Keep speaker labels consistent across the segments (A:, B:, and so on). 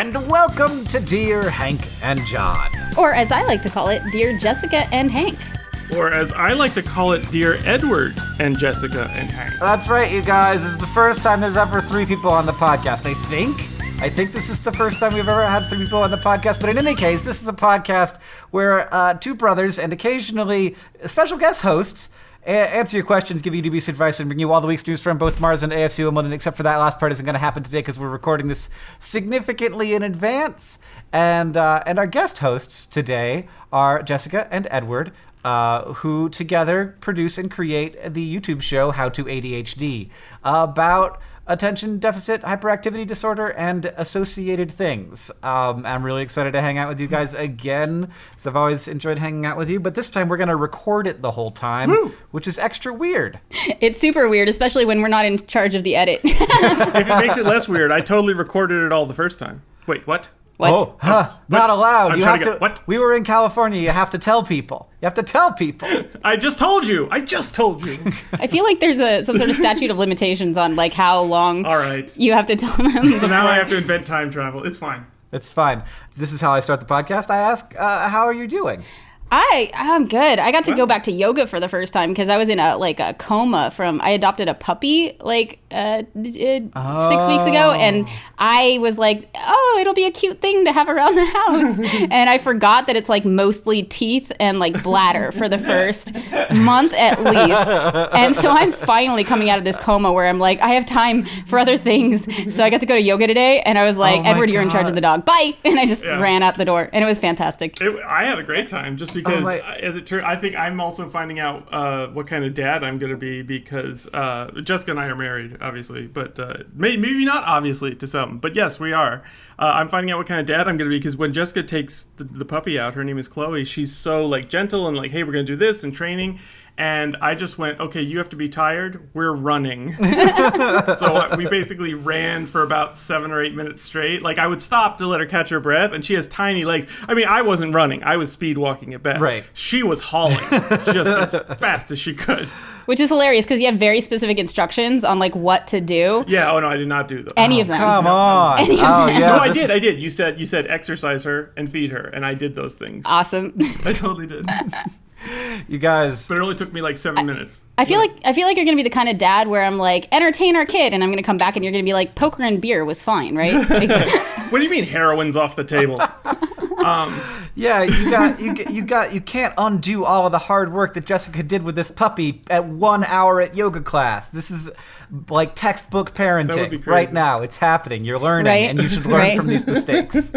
A: and welcome to Dear Hank and John.
B: Or as I like to call it, Dear Jessica and Hank.
C: Or as I like to call it, Dear Edward and Jessica and Hank.
A: That's right, you guys. This is the first time there's ever 3 people on the podcast, I think this is the first time we've ever had 3 people on the podcast, but in any case, this is a podcast where 2 brothers and occasionally special guest hosts answer your questions, give you dubious advice, and bring you all the week's news from both Mars and AFC Wimbledon, except for that last part isn't going to happen today because we're recording this significantly in advance. And our guest hosts today are Jessica and Edward, who together produce and create the YouTube show How to ADHD, about attention deficit hyperactivity disorder and associated things. I'm really excited to hang out with you guys again, because I've always enjoyed hanging out with you, but this time we're going to record it the whole time, which is extra weird.
B: It's super weird, especially when we're not in charge of the edit.
C: If it makes it less weird, I totally recorded it all the first time. Wait, what?
B: What?
A: Oh, not allowed.
C: You have to. What?
A: We were in California. You have to tell people.
C: I just told you. I
B: I feel like there's some sort of statute of limitations on like how long
C: all right.
B: you have to tell them.
C: So now I have to invent time travel. It's fine.
A: It's fine. This is how I start the podcast. I ask, how are you doing?
B: I'm good. I got to go back to yoga for the first time because I was in a coma from, I adopted a puppy 6 weeks ago, and I was like, oh, it'll be a cute thing to have around the house. And I forgot that it's like mostly teeth and like bladder for the first month at least. And so I'm finally coming out of this coma where I'm like, I have time for other things. So I got to go to yoga today, and I was like, Edward, you're in charge of the dog. Bye. And I just ran out the door, and it was fantastic.
C: I had a great time just because, as it turned, I think I'm also finding out what kind of dad I'm going to be because Jessica and I are married, obviously, but maybe not obviously to some, but yes, we are. I'm finding out what kind of dad I'm going to be because when Jessica takes the puppy out, her name is Chloe, she's so like gentle and like, hey, we're going to do this and training. And I just went, okay, you have to be tired. We're running. So we basically ran for about 7 or 8 minutes straight. Like I would stop to let her catch her breath, and she has tiny legs. I mean, I wasn't running. I was speed walking at best. Right. She was hauling just as fast as she could.
B: Which is hilarious because you have very specific instructions on like what to do.
C: Yeah. Oh no, I did not do those.
B: Any of them.
A: Come on.
B: Any of them.
A: Yeah,
C: no, I did. You said exercise her and feed her, and I did those things.
B: Awesome.
C: I totally did.
A: You guys.
C: But it only took me like 7 minutes.
B: I feel like you're gonna be the kind of dad where I'm like, entertain our kid, and I'm gonna come back and you're gonna be like, poker and beer was fine, right? Like,
C: what do you mean heroin's off the table?
A: Yeah, you can't undo all of the hard work that Jessica did with this puppy at 1 hour at yoga class. This is like textbook parenting right now. It's happening. You're learning, and you should learn from these mistakes.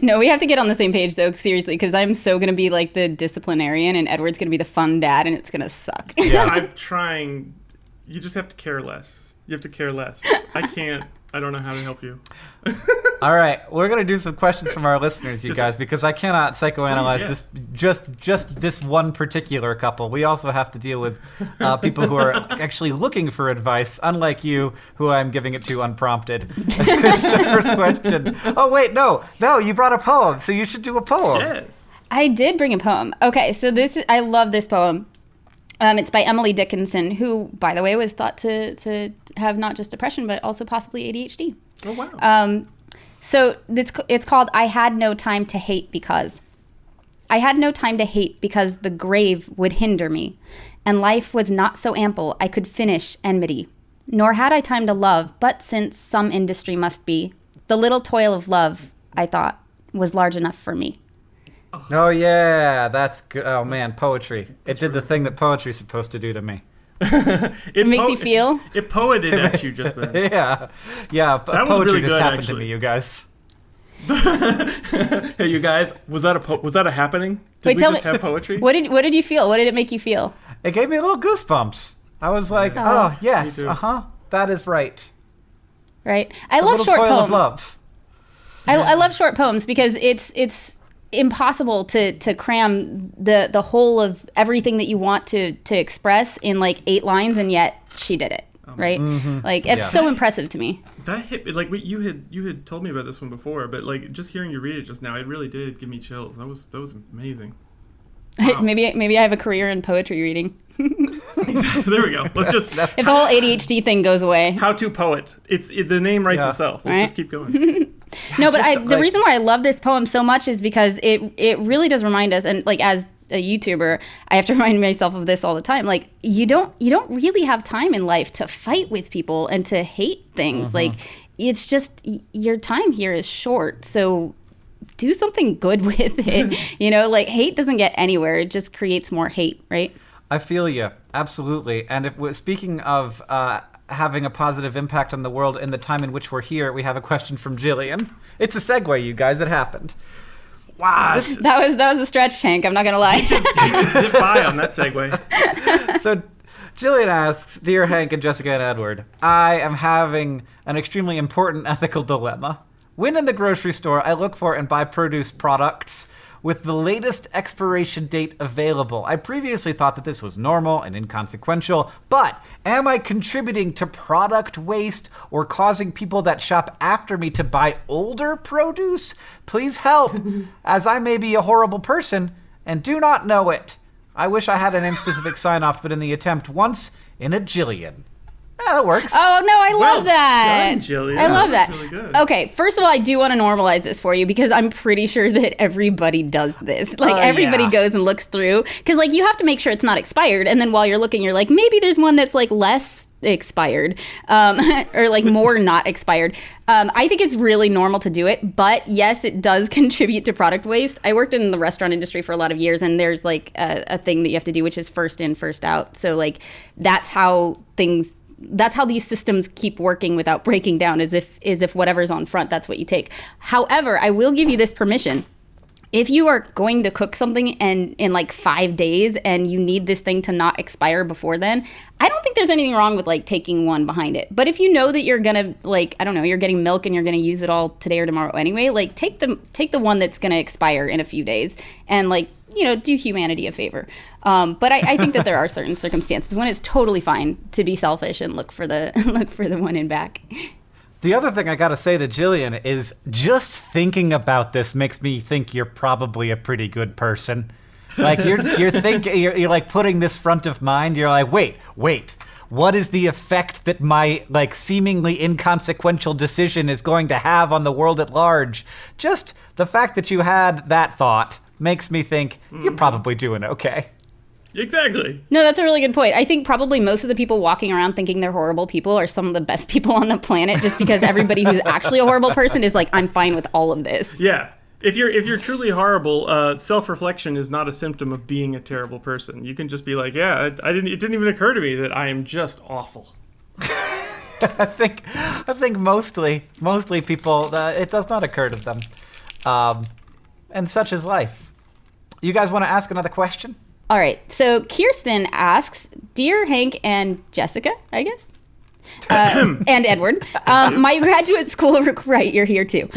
B: No, we have to get on the same page, though, seriously, because I'm so going to be like the disciplinarian, and Edward's going to be the fun dad, and it's going to suck.
C: Yeah, I'm trying. You just have to care less. You have to care less. I can't. I don't know how to help you.
A: All right, we're going to do some questions from our listeners, you guys, because I cannot psychoanalyze this just this one particular couple. We also have to deal with people who are actually looking for advice, unlike you, who I'm giving it to unprompted. The first question. Oh, wait, no, you brought a poem, so you should do a poem.
C: Yes.
B: I did bring a poem. Okay, so I love this poem. It's by Emily Dickinson, who, by the way, was thought to have not just depression, but also possibly ADHD.
C: Oh, wow.
B: So it's called I Had No Time to Hate Because. I had no time to hate because the grave would hinder me, and life was not so ample I could finish enmity. Nor had I time to love, but since some industry must be, the little toil of love, I thought, was large enough for me.
A: Oh, yeah, that's good. Oh, man, poetry. It did the thing that poetry's supposed to do to me.
B: It makes you feel?
C: It poeted at you just then.
A: Yeah,
C: that
A: poetry
C: was really
A: just
C: good,
A: happened
C: actually.
A: to me, you guys.
C: Hey, you guys, was that a happening? Did we just have poetry?
B: What did you feel? What did it make you feel?
A: It gave me a little goosebumps. I was like, oh yes, that is right.
B: Right. I love short
A: toil
B: poems.
A: Of love.
B: I love short poems because it's impossible to cram the whole of everything that you want to express in like 8 lines, and yet she did it. Right? Mm-hmm. Like it's so impressive to me.
C: That hit like you had told me about this one before, but like just hearing you read it just now, it really did give me chills. That was amazing. Wow.
B: Maybe I have a career in poetry reading.
C: There we go. Let's just
B: if the whole ADHD thing goes away.
C: How to poet. The name writes itself. Let's just keep going.
B: No, but the reason why I love this poem so much is because it really does remind us, and like as a YouTuber, I have to remind myself of this all the time. Like you don't really have time in life to fight with people and to hate things. Like it's just your time here is short. So do something good with it. Like hate doesn't get anywhere. It just creates more hate, right?
A: I feel you. Absolutely. And if we're speaking of having a positive impact on the world in the time in which we're here, we have a question from Jillian. It's a segue, you guys. It happened.
C: Wow.
B: That was a stretch, Hank. I'm not going to lie.
C: You just zip by on that segue.
A: So Jillian asks, Dear Hank and Jessica and Edward, I am having an extremely important ethical dilemma. When in the grocery store, I look for and buy produce products with the latest expiration date available. I previously thought that this was normal and inconsequential, but am I contributing to product waste or causing people that shop after me to buy older produce? Please help, as I may be a horrible person and do not know it. I wish I had an name-specific sign-off, but in the attempt, once in a Jillian. Yeah, that works.
B: Oh, no, I love that.
C: Done, Jillian.
B: I love that.
C: Really good.
B: Okay, first of all, I do want to normalize this for you because I'm pretty sure that everybody does this. Like, everybody goes and looks through. Because, like, you have to make sure it's not expired. And then while you're looking, you're like, maybe there's one that's, like, less expired or, like, more not expired. I think it's really normal to do it. But, yes, it does contribute to product waste. I worked in the restaurant industry for a lot of years, and there's, like, a thing that you have to do, which is first in, first out. So, like, that's how these systems keep working without breaking down, is if whatever's on front, that's what you take. However, I will give you this permission. If you are going to cook something and in like 5 days and you need this thing to not expire before then, I don't think there's anything wrong with like taking one behind it. But if you know that you're gonna like, I don't know, you're getting milk and you're gonna use it all today or tomorrow anyway, like take the one that's gonna expire in a few days and like, do humanity a favor. But I think that there are certain circumstances when it's totally fine to be selfish and look for the one in back.
A: The other thing I gotta say to Jillian is just thinking about this makes me think you're probably a pretty good person. Like you're like putting this front of mind. You're like, wait. What is the effect that my like seemingly inconsequential decision is going to have on the world at large? Just the fact that you had that thought makes me think you're probably doing okay.
C: Exactly.
B: No, that's a really good point. I think probably most of the people walking around thinking they're horrible people are some of the best people on the planet, just because everybody who's actually a horrible person is like, I'm fine with all of this.
C: Yeah. If you're truly horrible, self-reflection is not a symptom of being a terrible person. You can just be like, yeah, it didn't even occur to me that I am just awful.
A: I think mostly people, it does not occur to them. And such is life. You guys want to ask another question?
B: All right. So Kirsten asks, Dear Hank and Jessica, I guess, and Edward, my graduate school, right, you're here too.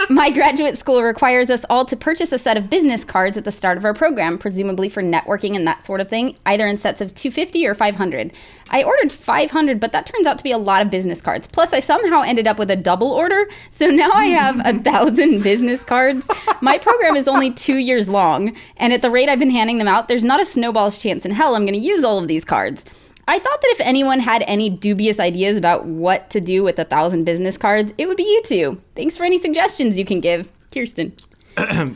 B: My graduate school requires us all to purchase a set of business cards at the start of our program, presumably for networking and that sort of thing, either in sets of 250 or 500. I ordered 500, but that turns out to be a lot of business cards. Plus, I somehow ended up with a double order, so now I have 1,000 business cards. My program is only 2 years long, and at the rate I've been handing them out, there's not a snowball's chance in hell I'm going to use all of these cards. I thought that if anyone had any dubious ideas about what to do with 1,000 business cards, it would be you two. Thanks for any suggestions you can give. Kirsten.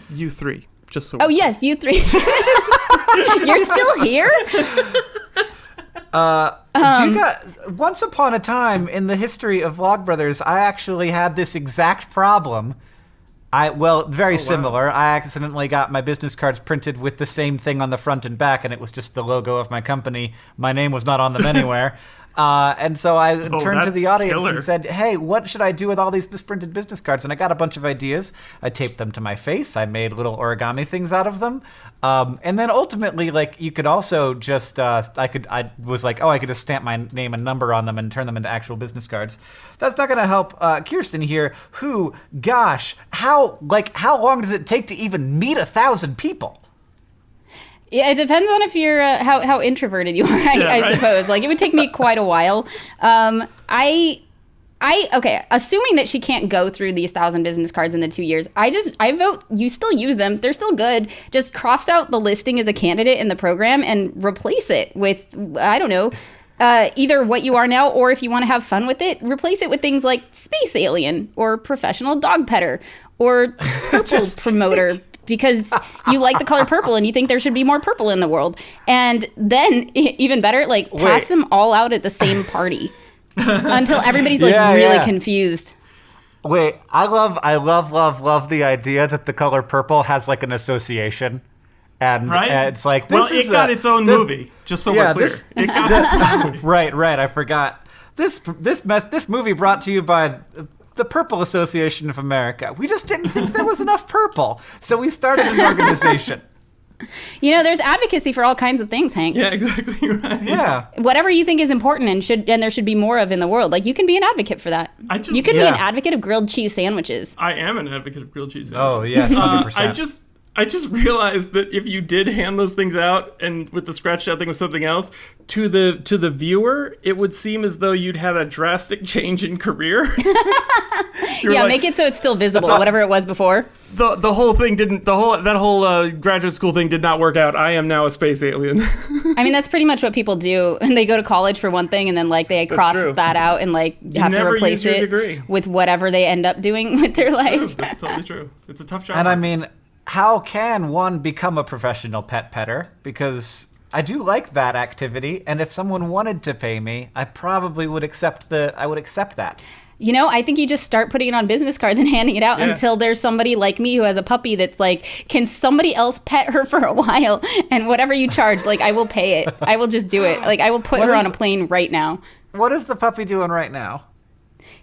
C: You three. Just so.
B: Oh, yes, you three. You're still here?
A: Once upon a time in the history of Vlogbrothers, I actually had this exact problem. Very similar. I accidentally got my business cards printed with the same thing on the front and back, and it was just the logo of my company. My name was not on them anywhere. And so I turned to the audience and said, hey, what should I do with all these misprinted business cards? And I got a bunch of ideas. I taped them to my face. I made little origami things out of them. And then ultimately, like, you could also just, I was like, I could just stamp my name and number on them and turn them into actual business cards. That's not going to help Kirsten here, who, gosh, how long does it take to even meet 1,000 people?
B: Yeah, it depends on if you're how introverted you are, I suppose. Like, it would take me quite a while. Okay, assuming that she can't go through these 1,000 business cards in the 2 years, I vote you still use them. They're still good. Just cross out the listing as a candidate in the program and replace it with, I don't know, either what you are now, or if you want to have fun with it, replace it with things like space alien or professional dog petter or purple promoter, because you like the color purple and you think there should be more purple in the world. And then, even better, like, pass them all out at the same party until everybody's like really confused.
A: Wait, I love the idea that the color purple has like an association. And it's like,
C: it got its own movie, just so we're clear. It got its own movie.
A: Right, I forgot. This movie brought to you by the Purple Association of America. We just didn't think there was enough purple, so we started an organization.
B: You know, there's advocacy for all kinds of things, Hank.
C: Yeah, exactly right.
A: Yeah.
B: Whatever you think is important and there should be more of in the world. Like, you can be an advocate for that. You can be an advocate of grilled cheese sandwiches.
C: I am an advocate of grilled cheese sandwiches.
A: Oh, yes, 100%.
C: I just realized that if you did hand those things out and with the scratched out thing with something else, to the viewer, it would seem as though you'd had a drastic change in career.
B: Make it so it's still visible, whatever it was before.
C: The whole thing didn't. That whole graduate school thing did not work out. I am now a space alien.
B: I mean, that's pretty much what people do. And they go to college for one thing, and then like they cross that out and like have to replace it with whatever they end up doing with their life.
C: That's totally true. It's a tough job.
A: And I mean, how can one become a professional pet petter? Because I do like that activity, and if someone wanted to pay me, I probably would accept that.
B: You know, I think you just start putting it on business cards and handing it out until there's somebody like me who has a puppy that's like, can somebody else pet her for a while? And whatever you charge, like, I will pay it. I will just do it. Like, I will put her on a plane right now.
A: What is the puppy doing right now?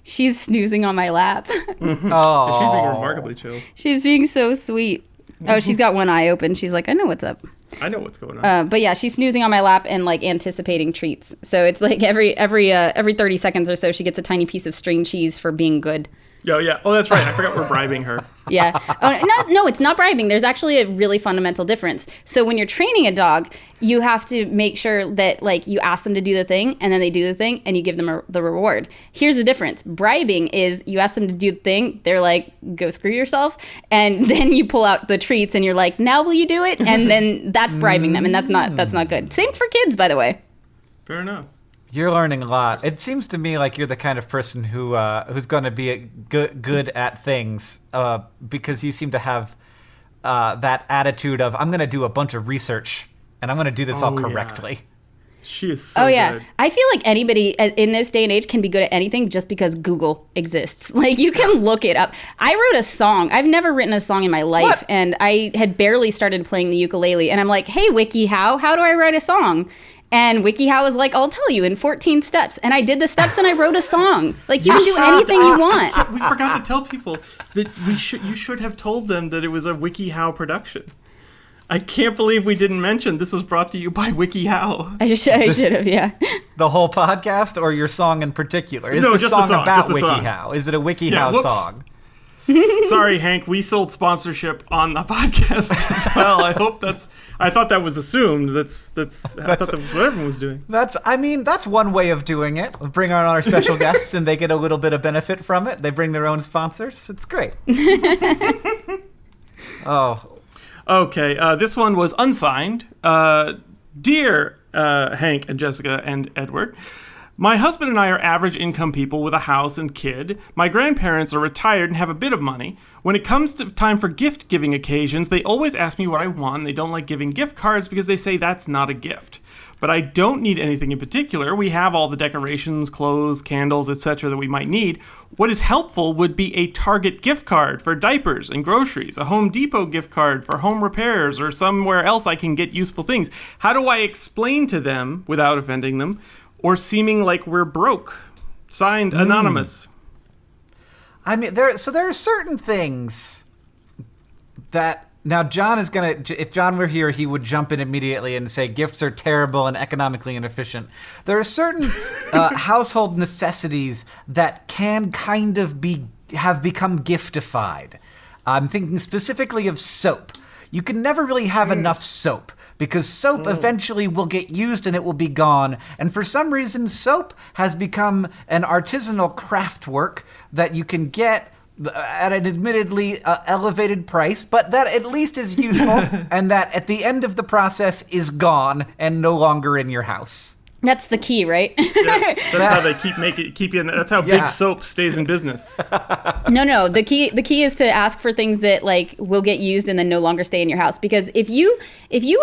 B: She's snoozing on my lap.
C: Oh, she's being remarkably chill.
B: She's being so sweet. Oh, she's got one eye open. She's like, I know what's up.
C: I know what's going on.
B: But yeah, she's snoozing on my lap and like anticipating treats. So it's like every 30 seconds or so, she gets a tiny piece of string cheese for being good.
C: Yeah. Oh, that's right. I forgot we're bribing her.
B: Yeah. Oh, no, it's not bribing. There's actually a really fundamental difference. So when you're training a dog, you have to make sure that like you ask them to do the thing and then they do the thing and you give them the reward. Here's the difference. Bribing is you ask them to do the thing. They're like, go screw yourself. And then you pull out the treats and you're like, now will you do it? And then that's bribing them. And that's not good. Same for kids, by the way.
C: Fair enough.
A: You're learning a lot. It seems to me like you're the kind of person who's going to be good at things because you seem to have that attitude of, I'm going to do a bunch of research and I'm going to do this all correctly.
C: Yeah. She is so good.
B: I feel like anybody in this day and age can be good at anything just because Google exists. Like, you can look it up. I wrote a song. I've never written a song in my life, and I had barely started playing the ukulele. And I'm like, hey, WikiHow, how do I write a song? And WikiHow was like, I'll tell you in 14 steps. And I did the steps and I wrote a song. Like, you can do anything you want.
C: We forgot to tell people that you should have told them that it was a WikiHow production. I can't believe we didn't mention this was brought to you by WikiHow.
B: I should have, yeah.
A: The whole podcast or your song in particular? Is
C: just the song
A: about WikiHow? Is it a WikiHow song?
C: Sorry, Hank. We sold sponsorship on the podcast as well. I thought that was assumed. I thought that was what everyone was doing.
A: That's one way of doing it. We bring on our special guests and they get a little bit of benefit from it. They bring their own sponsors. It's great. Oh.
C: Okay. This one was unsigned. Dear Hank and Jessica and Edward, my husband and I are average income people with a house and kid. My grandparents are retired and have a bit of money. When it comes to time for gift giving occasions, they always ask me what I want. They don't like giving gift cards because they say that's not a gift. But I don't need anything in particular. We have all the decorations, clothes, candles, etc. that we might need. What is helpful would be a Target gift card for diapers and groceries, a Home Depot gift card for home repairs, or somewhere else I can get useful things. How do I explain to them without offending them or seeming like we're broke? Signed, Anonymous.
A: I mean, there are certain things that... Now, John is going to... If John were here, he would jump in immediately and say gifts are terrible and economically inefficient. There are certain household necessities that can kind of have become giftified. I'm thinking specifically of soap. You can never really have enough soap, because soap eventually will get used and it will be gone. And for some reason, soap has become an artisanal craft work that you can get at an admittedly elevated price, but that at least is useful, and that at the end of the process is gone and no longer in your house.
B: That's the key, right?
C: Yeah, that's how they keep you in. That's how big soap stays in business.
B: No. The key is to ask for things that like will get used and then no longer stay in your house. Because if you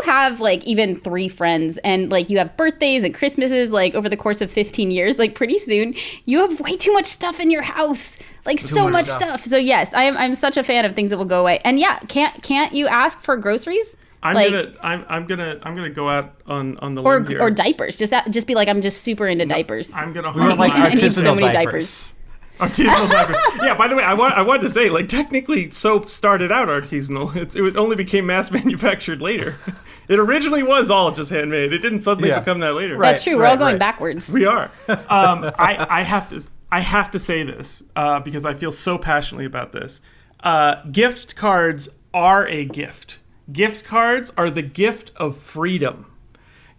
B: have like even 3 friends and like you have birthdays and Christmases like over the course of 15 years, like pretty soon you have way too much stuff in your house. Like so much stuff. So yes, I'm such a fan of things that will go away. And yeah, can't you ask for groceries?
C: I'm gonna go out on the limb here.
B: Or diapers. Just be like, I'm just super into diapers.
C: I'm gonna
B: I need so many diapers.
C: Artisanal diapers. Yeah. By the way, I wanted to say, like, technically, soap started out artisanal. It only became mass manufactured later. It originally was all just handmade. It didn't suddenly become that later.
B: That's true. We're all going backwards.
C: We are. I have to say this because I feel so passionately about this. Gift cards are a gift. Gift cards are the gift of freedom.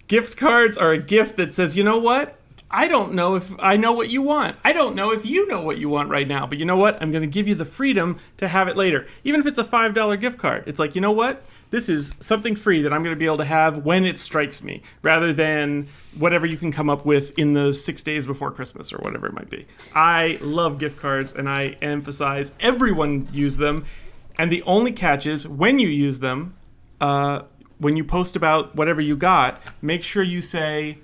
C: Gift cards are a gift that says, you know what? I don't know if I know what you want. I don't know if you know what you want right now. But you know what? I'm going to give you the freedom to have it later. Even if it's a $5 gift card. It's like, you know what? This is something free that I'm going to be able to have when it strikes me, rather than whatever you can come up with in those 6 days before Christmas or whatever it might be. I love gift cards, and I emphasize everyone use them. And the only catch is when you use them, when you post about whatever you got, make sure you say,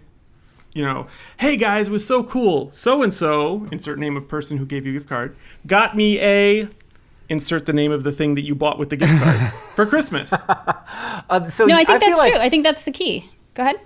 C: you know, hey guys, it was so cool. So-and-so, insert name of person who gave you a gift card, got me a, insert the name of the thing that you bought with the gift card for Christmas.
B: No, I think that's true. I think that's the key. Go ahead.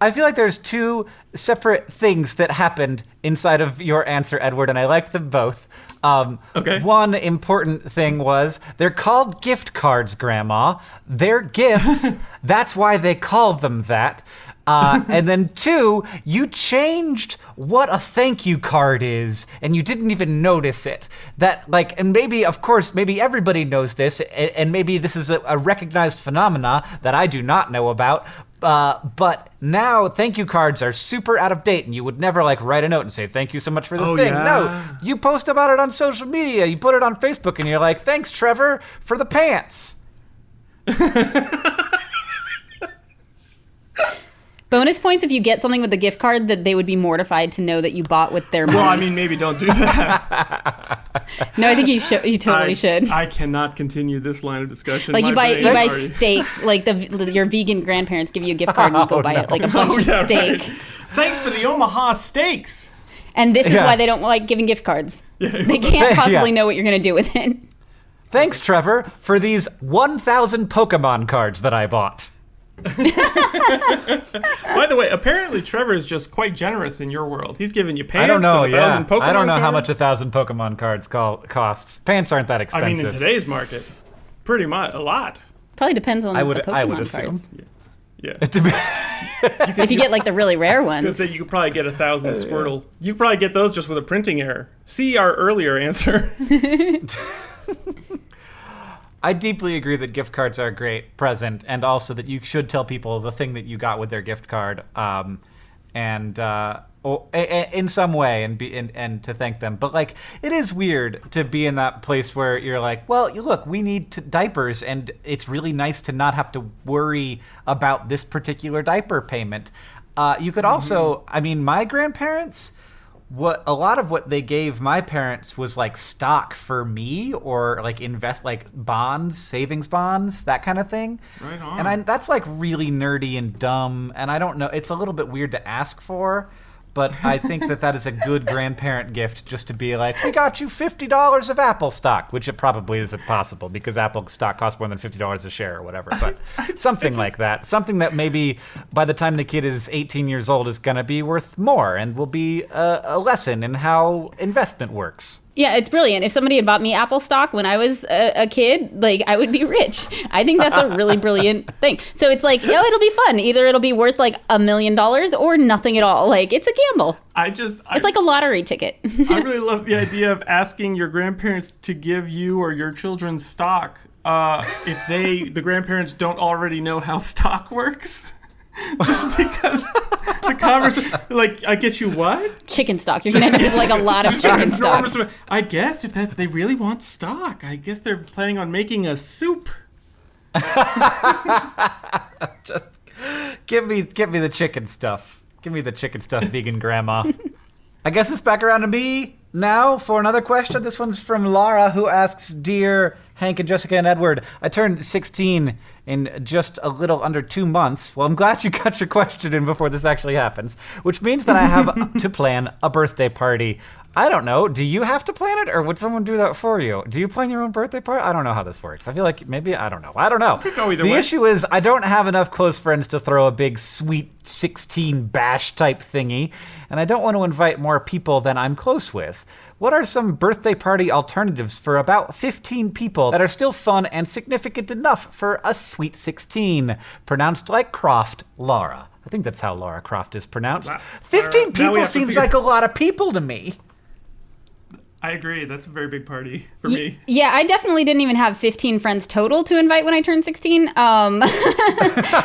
A: I feel like there's 2 separate things that happened inside of your answer, Edward, and I liked them both.
C: Okay.
A: One important thing was they're called gift cards, Grandma. They're gifts. That's why they call them that. And then 2, you changed what a thank you card is, and you didn't even notice it. That, like, and maybe, of course, maybe everybody knows this, and maybe this is a recognized phenomena that I do not know about. But now thank you cards are super out of date, and you would never like write a note and say thank you so much for the thing.
C: Yeah.
A: No, you post about it on social media. You put it on Facebook, and you're like, thanks, Trevor, for the pants.
B: Bonus points if you get something with a gift card that they would be mortified to know that you bought with their money.
C: Well, I mean, maybe don't do that.
B: No, I think you should. You totally should.
C: I cannot continue this line of discussion.
B: Like you buy steak. Like your vegan grandparents give you a gift card and you go buy it like a bunch of steak.
C: Right. Thanks for the Omaha steaks.
B: And this is why they don't like giving gift cards. They can't possibly know what you're going to do with it.
A: Thanks, Trevor, for these 1,000 Pokemon cards that I bought.
C: By the way, apparently Trevor is just quite generous in your world. He's giving you pants.
A: I don't know.
C: And 1,000 Pokemon
A: I don't know
C: cards.
A: how much 1,000 Pokemon cards costs. Pants aren't that expensive.
C: I mean, in today's market, pretty much a lot.
B: Probably depends on the Pokemon
A: I would assume.
B: cards.
C: Yeah.
B: If you get like the really rare ones.
C: I was gonna say you could probably get 1,000 Squirtle. You could probably get those just with a printing error. See our earlier answer.
A: I deeply agree that gift cards are a great present, and also that you should tell people the thing that you got with their gift card, in some way, and to thank them. But like, it is weird to be in that place where you're like, well, look, we need diapers, and it's really nice to not have to worry about this particular diaper payment. You could also, I mean, my grandparents. A lot of what they gave my parents was like stock for me, or like invest, like bonds, savings bonds, that kind of thing.
C: Right on.
A: And that's like really nerdy and dumb, and I don't know. It's a little bit weird to ask for, but I think that is a good grandparent gift, just to be like, we got you $50 of Apple stock, which it probably isn't possible because Apple stock costs more than $50 a share or whatever. But something like that, something that maybe by the time the kid is 18 years old is going to be worth more and will be a lesson in how investment works.
B: Yeah, it's brilliant. If somebody had bought me Apple stock when I was a kid, like, I would be rich. I think that's a really brilliant thing. So it's like, it'll be fun. Either it'll be worth like $1 million or nothing at all. Like, it's a gamble. It's like a lottery ticket.
C: I really love the idea of asking your grandparents to give you or your children stock if the grandparents don't already know how stock works. Just because the conversation, like, I get you what?
B: Chicken stock. You're gonna end up with like a lot of chicken stock.
C: I guess if they really want stock, I guess they're planning on making a soup.
A: Just give me the chicken stuff. Give me the chicken stuffed vegan grandma. I guess it's back around to me now for another question. This one's from Laura, who asks, Dear Hank and Jessica and Edward, I turned 16 in just a little under 2 months. Well, I'm glad you got your question in before this actually happens, which means that I have to plan a birthday party. I don't know. Do you have to plan it, or would someone do that for you? Do you plan your own birthday party? I don't know how this works. I feel like maybe, I don't know.
C: Could go either
A: the
C: way.
A: issue is I don't have enough close friends to throw a big sweet 16 bash type thingy, and I don't want to invite more people than I'm close with. What are some birthday party alternatives for about 15 people that are still fun and significant enough for a sweet 16? Pronounced like Croft, Laura. I think that's how Laura Croft is pronounced. 15 people seems like a lot of people to me.
C: I agree. That's a very big party for me.
B: Yeah, I definitely didn't even have 15 friends total to invite when I turned 16.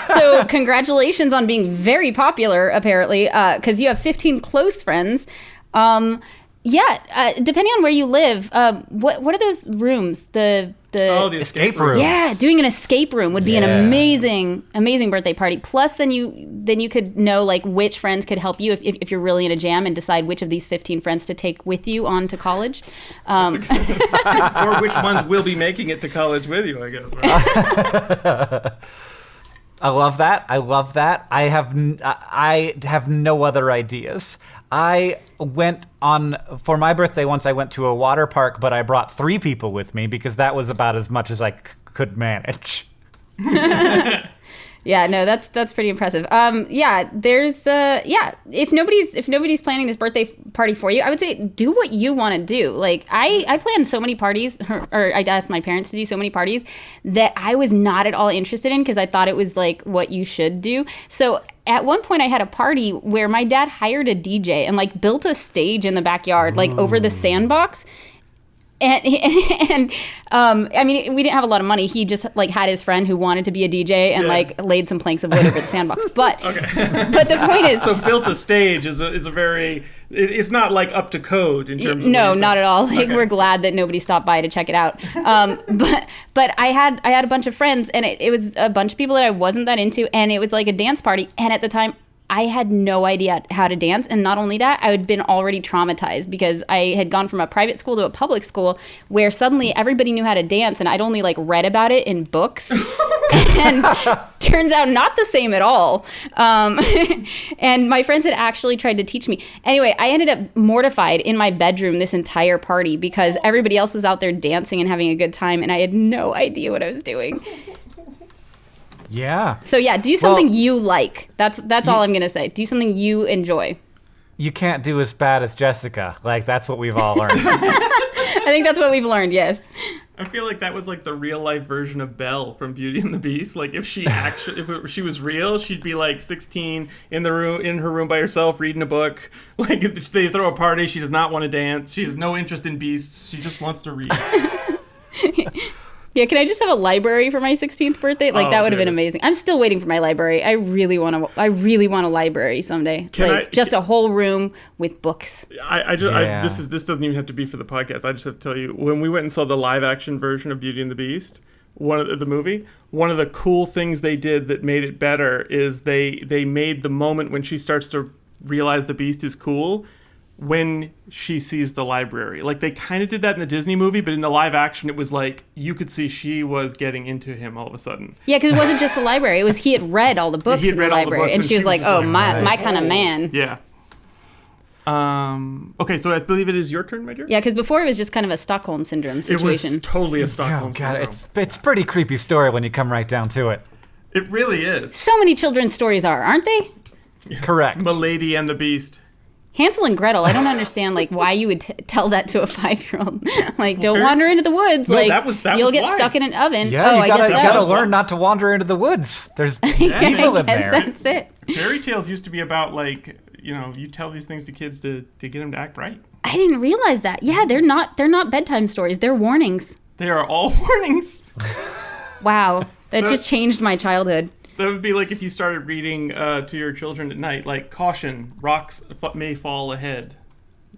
B: So congratulations on being very popular, apparently, because you have 15 close friends. Depending on where you live, what are those rooms? The
C: escape room.
B: Yeah, doing an escape room would be an amazing birthday party. Plus, then you could know like which friends could help you if you're really in a jam and decide which of these 15 friends to take with you on to college.
C: Or which ones will be making it to college with you, I guess. Right?
A: I love that. I have no other ideas. I went for my birthday once, I went to a water park, but I brought 3 people with me because that was about as much as I could manage.
B: Yeah, no, that's pretty impressive. If nobody's planning this birthday party for you, I would say do what you want to do. Like I planned so many parties, or I asked my parents to do so many parties that I was not at all interested in because I thought it was like what you should do. So at one point I had a party where my dad hired a DJ and like built a stage in the backyard, like over the sandbox. And I mean, we didn't have a lot of money. He just like had his friend who wanted to be a DJ and like laid some planks of wood over the sandbox. But but the point is,
C: so built a stage is a very, it's not like up to code in terms of
B: no, not at all. Like we're glad that nobody stopped by to check it out. But I had a bunch of friends, and it was a bunch of people that I wasn't that into, and it was like a dance party. And at the time, I had no idea how to dance. And not only that, I had been already traumatized because I had gone from a private school to a public school where suddenly everybody knew how to dance and I'd only like read about it in books. And turns out not the same at all. And my friends had actually tried to teach me. Anyway, I ended up mortified in my bedroom this entire party because everybody else was out there dancing and having a good time and I had no idea what I was doing.
A: Yeah.
B: So yeah, do something you like. That's all I'm gonna say. Do something you enjoy.
A: You can't do as bad as Jessica. Like that's what we've all learned.
B: I think that's what we've learned. Yes.
C: I feel like that was like the real life version of Belle from Beauty and the Beast. Like if she was real, she'd be like 16 in her room by herself reading a book. Like if they throw a party, she does not want to dance. She has no interest in beasts. She just wants to read.
B: Yeah, can I just have a library for my 16th birthday? Like that would have been amazing. I'm still waiting for my library. I really want a library someday. Just a whole room with books.
C: This doesn't even have to be for the podcast. I just have to tell you, when we went and saw the live action version of Beauty and the Beast, one of the cool things they did that made it better is they made the moment when she starts to realize the Beast is cool when she sees the library. Like they kind of did that in the Disney movie, but in the live action it was like you could see she was getting into him all of a sudden. Yeah,
B: because it wasn't just the library. It was he had read all the books in the library and she was like, oh, my kind of man.
C: Yeah. Okay, so I believe it is your turn, my dear?
B: Yeah, because before it was just kind of a Stockholm Syndrome situation.
C: It was totally a Stockholm Syndrome.
A: It's a pretty creepy story when you come right down to it.
C: It really is.
B: So many children's stories aren't they?
C: Yeah.
A: Correct.
C: Milady and the Beast.
B: Hansel and Gretel, I don't understand like why you would tell that to a 5-year-old. Like, don't wander into the woods.
C: No,
B: like,
C: that
B: you'll
C: was
B: get
C: why.
B: Stuck in an oven.
A: Yeah,
B: I guess
A: you gotta learn not to wander into the woods. There's evil in there.
B: That's it.
C: Fairy tales used to be about like, you tell these things to kids to get them to act right.
B: I didn't realize that. Yeah, they're not bedtime stories. They're warnings.
C: They are all warnings.
B: Wow, that just changed my childhood.
C: That would be like if you started reading to your children at night, like caution, rocks may fall ahead.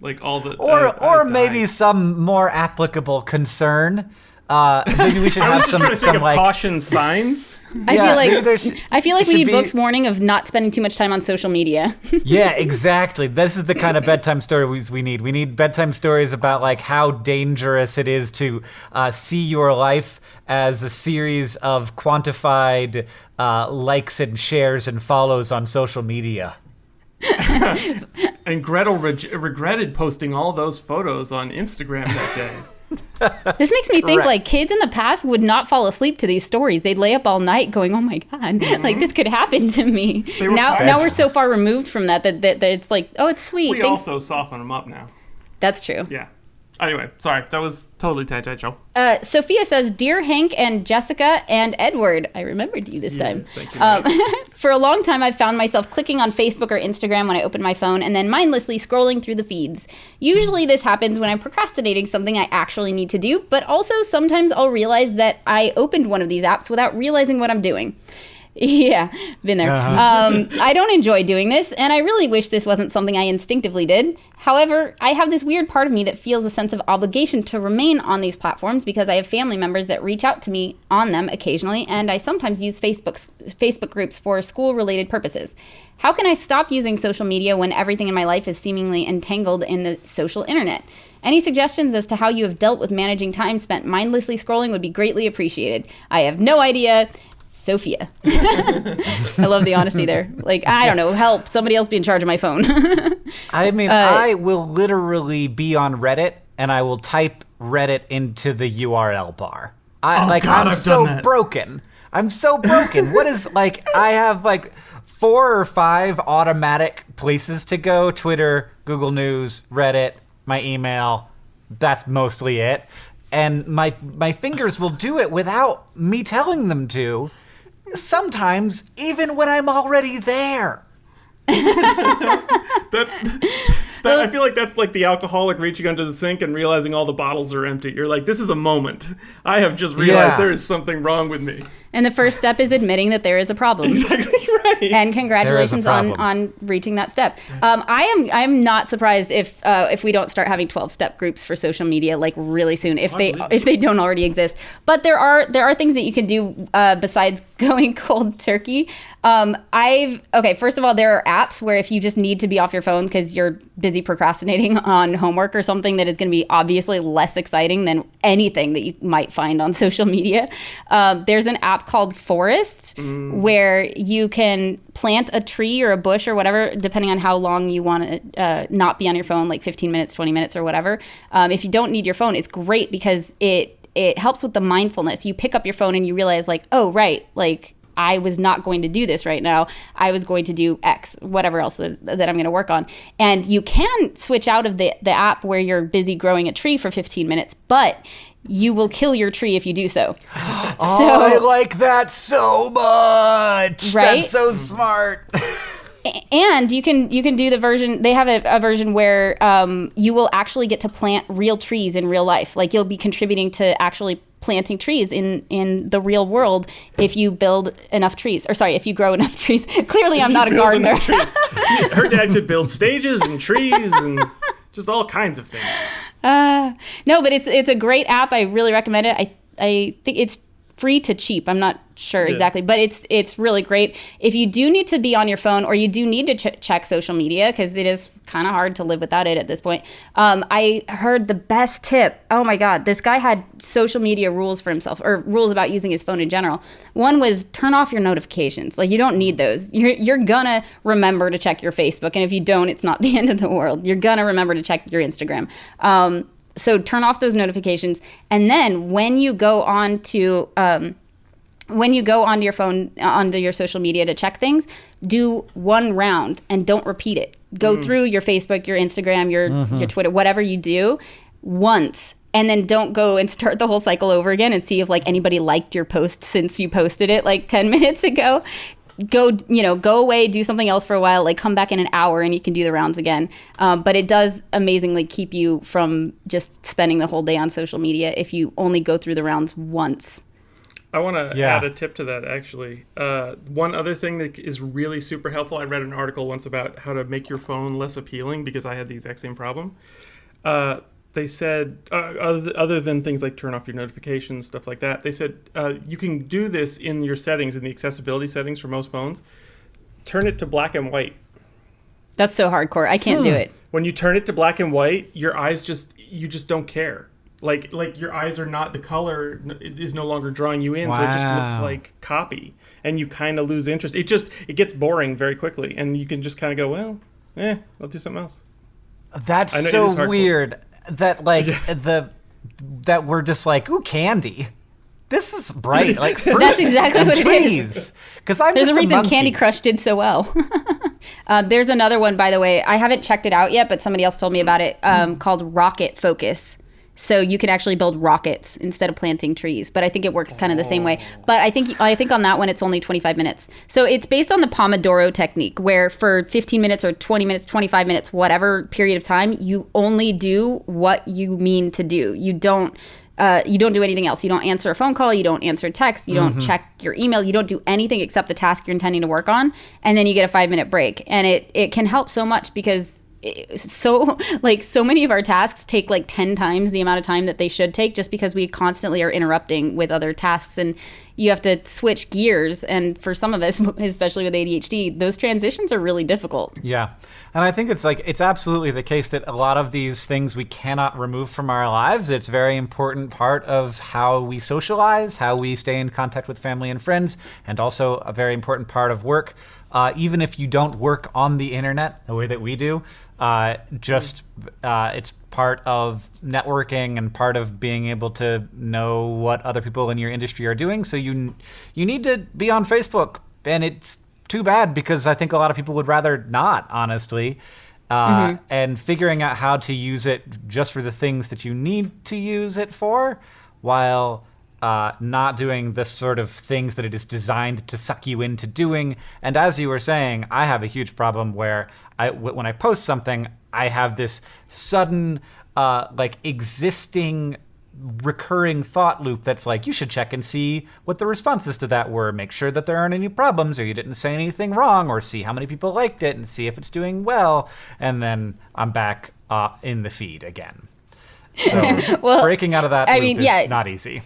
C: Like all the
A: or maybe some more applicable concern. Maybe we should
C: I
A: have
C: was just trying to think of
A: like
C: caution signs.
B: I feel like we need books warning of not spending too much time on social media.
A: Yeah, exactly. This is the kind of bedtime stories we need. We need bedtime stories about like how dangerous it is to see your life as a series of quantified likes and shares and follows on social media.
C: And Gretel regretted posting all those photos on Instagram that day.
B: This makes me think like kids in the past would not fall asleep to these stories. They'd lay up all night going, "Oh my god, like this could happen to me." Now we're so far removed from that it's like, "Oh, it's sweet."
C: We also soften them up now.
B: That's true.
C: Yeah. Anyway, sorry, that was totally tangential.
B: Sophia says, "Dear Hank and Jessica and Edward," I remembered you this time.
C: Thank you.
B: For a long time, I've found myself clicking on Facebook or Instagram when I open my phone and then mindlessly scrolling through the feeds. Usually this happens when I'm procrastinating something I actually need to do, but also sometimes I'll realize that I opened one of these apps without realizing what I'm doing. Yeah, been there. I don't enjoy doing this, and I really wish this wasn't something I instinctively did. However, I have this weird part of me that feels a sense of obligation to remain on these platforms because I have family members that reach out to me on them occasionally, and I sometimes use Facebook groups for school-related purposes. How can I stop using social media when everything in my life is seemingly entangled in the social internet? Any suggestions as to how you have dealt with managing time spent mindlessly scrolling would be greatly appreciated. I have no idea. Sophia. I love the honesty there. Like, I don't know, help. Somebody else be in charge of my phone.
A: I mean, I will literally be on Reddit and I will type Reddit into the URL bar. I'm so broken. I'm so broken. What is, like, I have like 4 or 5 automatic places to go. Twitter, Google News, Reddit, my email. That's mostly it. And my fingers will do it without me telling them to. Sometimes, even when I'm already there.
C: I feel like that's like the alcoholic reaching under the sink and realizing all the bottles are empty. You're like, this is a moment. I have just realized there is something wrong with me.
B: And the first step is admitting that there is a problem.
C: Exactly right.
B: And congratulations on reaching that step. I am not surprised if we don't start having 12-step groups for social media like really soon if they don't already exist. But there are things that you can do besides going cold turkey. First of all, there are apps where if you just need to be off your phone because you're busy procrastinating on homework or something that is going to be obviously less exciting than anything that you might find on social media. There's an app called Forest where you can plant a tree or a bush or whatever, depending on how long you want to not be on your phone, like 15 minutes, 20 minutes or whatever. If you don't need your phone, it's great because it helps with the mindfulness. You pick up your phone and you realize like, oh, right, like I was not going to do this right now. I was going to do X, whatever else that I'm going to work on. And you can switch out of the app where you're busy growing a tree for 15 minutes, but you will kill your tree if you do so.
A: I like that so much.
B: Right?
A: That's so smart.
B: And you can do the version, they have a version where you will actually get to plant real trees in real life. Like you'll be contributing to actually planting trees in the real world if you build enough trees. Or sorry, if you grow enough trees. Clearly I'm not a gardener.
C: Her dad could build stages and trees and just all kinds of things.
B: No, but it's a great app. I really recommend it. I think it's free to cheap. I'm not sure exactly, but it's really great. If you do need to be on your phone or you do need to check social media, because it is kind of hard to live without it at this point, I heard the best tip. Oh my God, this guy had social media rules for himself, or rules about using his phone in general. One was turn off your notifications. Like you don't need those. You're gonna remember to check your Facebook, and if you don't, it's not the end of the world. You're gonna remember to check your Instagram. So turn off those notifications, and then when you go onto your phone, onto your social media to check things, do one round and don't repeat it. Go through your Facebook, your Instagram, your Twitter, whatever you do, once, and then don't go and start the whole cycle over again and see if like anybody liked your post since you posted it like 10 minutes ago. Go away, do something else for a while, like come back in an hour and you can do the rounds again. But it does amazingly keep you from just spending the whole day on social media if you only go through the rounds once.
C: I want to add a tip to that, actually. One other thing that is really super helpful, I read an article once about how to make your phone less appealing because I had the exact same problem. they said, other than things like turn off your notifications, stuff like that, they said you can do this in your settings, in the accessibility settings for most phones. Turn it to black and white.
B: That's so hardcore. I can't do it.
C: When you turn it to black and white, your eyes you just don't care. Like your eyes are not, the color is no longer drawing you in, so it just looks like copy, and you kind of lose interest. It gets boring very quickly, and you can just kind of go, well, I'll do something else.
A: That's so weird that that we're just like, ooh, candy. This is bright, like fruits.
B: That's exactly what
A: trees.
B: It is.
A: Because there's
B: a reason Candy Crush did so well. There's another one, by the way. I haven't checked it out yet, but somebody else told me about it. Called Rocket Focus. So you can actually build rockets instead of planting trees. But I think it works kind of the same way. But I think on that one, it's only 25 minutes. So it's based on the Pomodoro technique, where for 15 minutes or 20 minutes, 25 minutes, whatever period of time, you only do what you mean to do. You don't do anything else. You don't answer a phone call. You don't answer a text. You don't check your email. You don't do anything except the task you're intending to work on. And then you get a 5-minute break. And it can help so much because so many of our tasks take like 10 times the amount of time that they should take, just because we constantly are interrupting with other tasks, and you have to switch gears. And for some of us, especially with ADHD, those transitions are really difficult.
A: Yeah. And I think it's absolutely the case that a lot of these things we cannot remove from our lives. It's a very important part of how we socialize, how we stay in contact with family and friends, and also a very important part of work. Even if you don't work on the internet the way that we do, it's part of networking and part of being able to know what other people in your industry are doing. So you need to be on Facebook, and it's too bad because I think a lot of people would rather not, honestly. And figuring out how to use it just for the things that you need to use it for, while not doing the sort of things that it is designed to suck you into doing. And as you were saying, I have a huge problem where when I post something, I have this sudden, existing recurring thought loop that's like, you should check and see what the responses to that were, make sure that there aren't any problems, or you didn't say anything wrong, or see how many people liked it and see if it's doing well. And then I'm back in the feed again. So breaking out of that loop is not easy.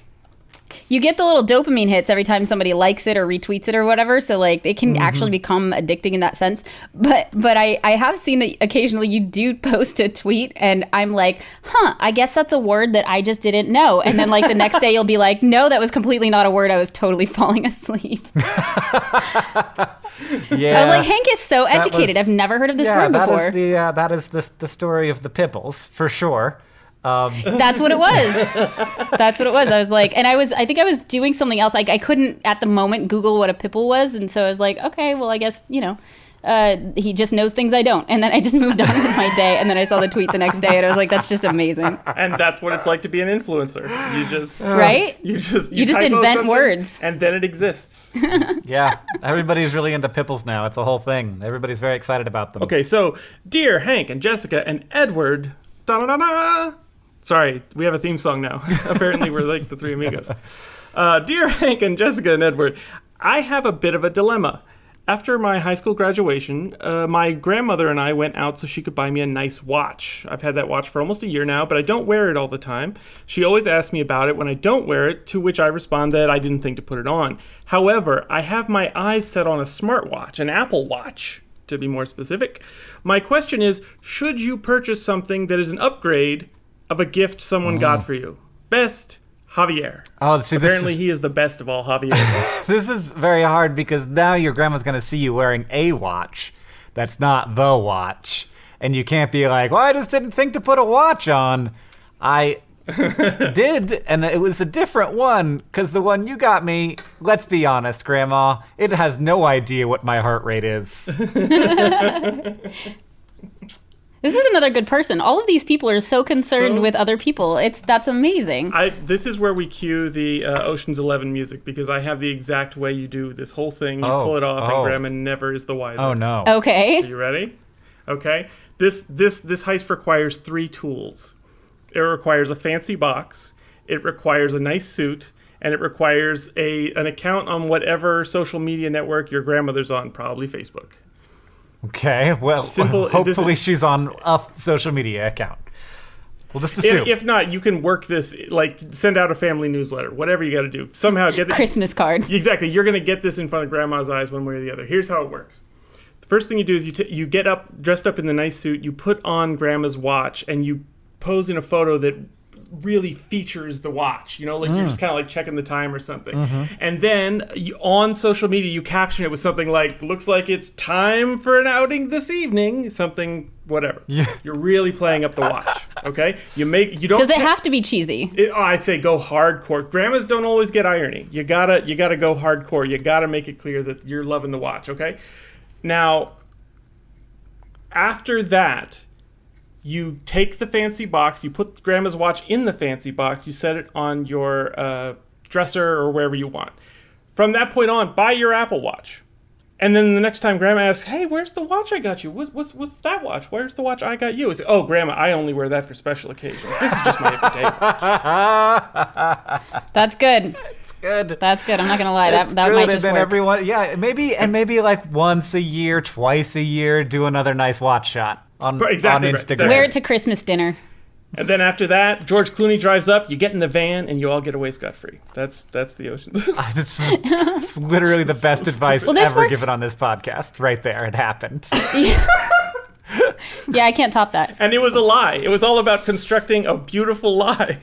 B: You get the little dopamine hits every time somebody likes it or retweets it or whatever, so like it can actually become addicting in that sense. But I have seen that occasionally you do post a tweet and I'm like, I guess that's a word that I just didn't know. And then like the next day you'll be like, no, that was completely not a word. I was totally falling asleep. I was like, Hank is so educated. I've never heard of this word before.
A: That is the story of the Pipples, for sure.
B: That's what it was. That's what it was. I was like, and I think I was doing something else. Like I couldn't at the moment Google what a pipple was. And so I was like, okay, well, I guess, he just knows things I don't. And then I just moved on with my day. And then I saw the tweet the next day and I was like, that's just amazing.
C: And that's what it's like to be an influencer. You just,
B: right?
C: You just
B: invent words.
C: And then it exists.
A: Yeah. Everybody's really into Pipples now. It's a whole thing. Everybody's very excited about them.
C: Okay. So dear Hank and Jessica and Edward, da-da-da-da. Sorry, we have a theme song now. Apparently, we're like the Three Amigos. Dear Hank and Jessica and Edward, I have a bit of a dilemma. After my high school graduation, my grandmother and I went out so she could buy me a nice watch. I've had that watch for almost a year now, but I don't wear it all the time. She always asks me about it when I don't wear it, to which I respond that I didn't think to put it on. However, I have my eyes set on a smartwatch, an Apple Watch, to be more specific. My question is, should you purchase something that is an upgrade of a gift someone got for you? Best, Javier.
A: Oh, see,
C: apparently he is the best of all Javiers.
A: This is very hard because now your grandma's going to see you wearing a watch that's not the watch. And you can't be like, well, I just didn't think to put a watch on. I did, and it was a different one, because the one you got me, let's be honest, Grandma, it has no idea what my heart rate is.
B: This is another good person. All of these people are so concerned with other people. That's amazing.
C: This is where we cue the Ocean's 11 music, because I have the exact way you do this whole thing. You pull it off, and Grandma never is the wiser.
A: Oh no.
B: Okay.
C: Are you ready? Okay. This heist requires 3 tools. It requires a fancy box. It requires a nice suit. And it requires an account on whatever social media network your grandmother's on, probably Facebook.
A: Okay, well, hopefully she's on a social media account. We'll just assume.
C: If not, you can work this, like send out a family newsletter, whatever you got to do. Somehow get the
B: Christmas card.
C: Exactly. You're going to get this in front of grandma's eyes one way or the other. Here's how it works. The first thing you do is you get up, dressed up in the nice suit, you put on grandma's watch, and you pose in a photo that really features the watch, like you're just kind of like checking the time or something. And then on social media you caption it with something like, looks like it's time for an outing this evening, something whatever. You're really playing up the watch. Okay, you don't.
B: Does it have to be cheesy?
C: I say go hardcore. Grandmas don't always get irony. You gotta go hardcore. You gotta make it clear that you're loving the watch. Okay, now after that, you take the fancy box, you put grandma's watch in the fancy box, you set it on your dresser or wherever you want. From that point on, buy your Apple Watch. And then the next time grandma asks, hey, where's the watch I got you? What's that watch? Where's the watch I got you? It's, oh, grandma, I only wear that for special occasions. This is just my everyday watch.
B: That's good.
A: Good.
B: That's good. I'm not gonna lie. That
A: good.
B: might just
A: And then
B: work.
A: everyone, maybe like once a year, twice a year, do another nice watch shot on
C: Exactly
A: on
C: right,
A: Instagram.
C: exactly.
B: Wear it to Christmas dinner.
C: And then after that, George Clooney drives up, you get in the van, and you all get away scot-free. That's the ocean.
A: It's literally the best advice
B: Well, this
A: ever
B: works-
A: given on this podcast. Right there, it happened.
B: Yeah, I can't top that.
C: And it was a lie. It was all about constructing a beautiful lie.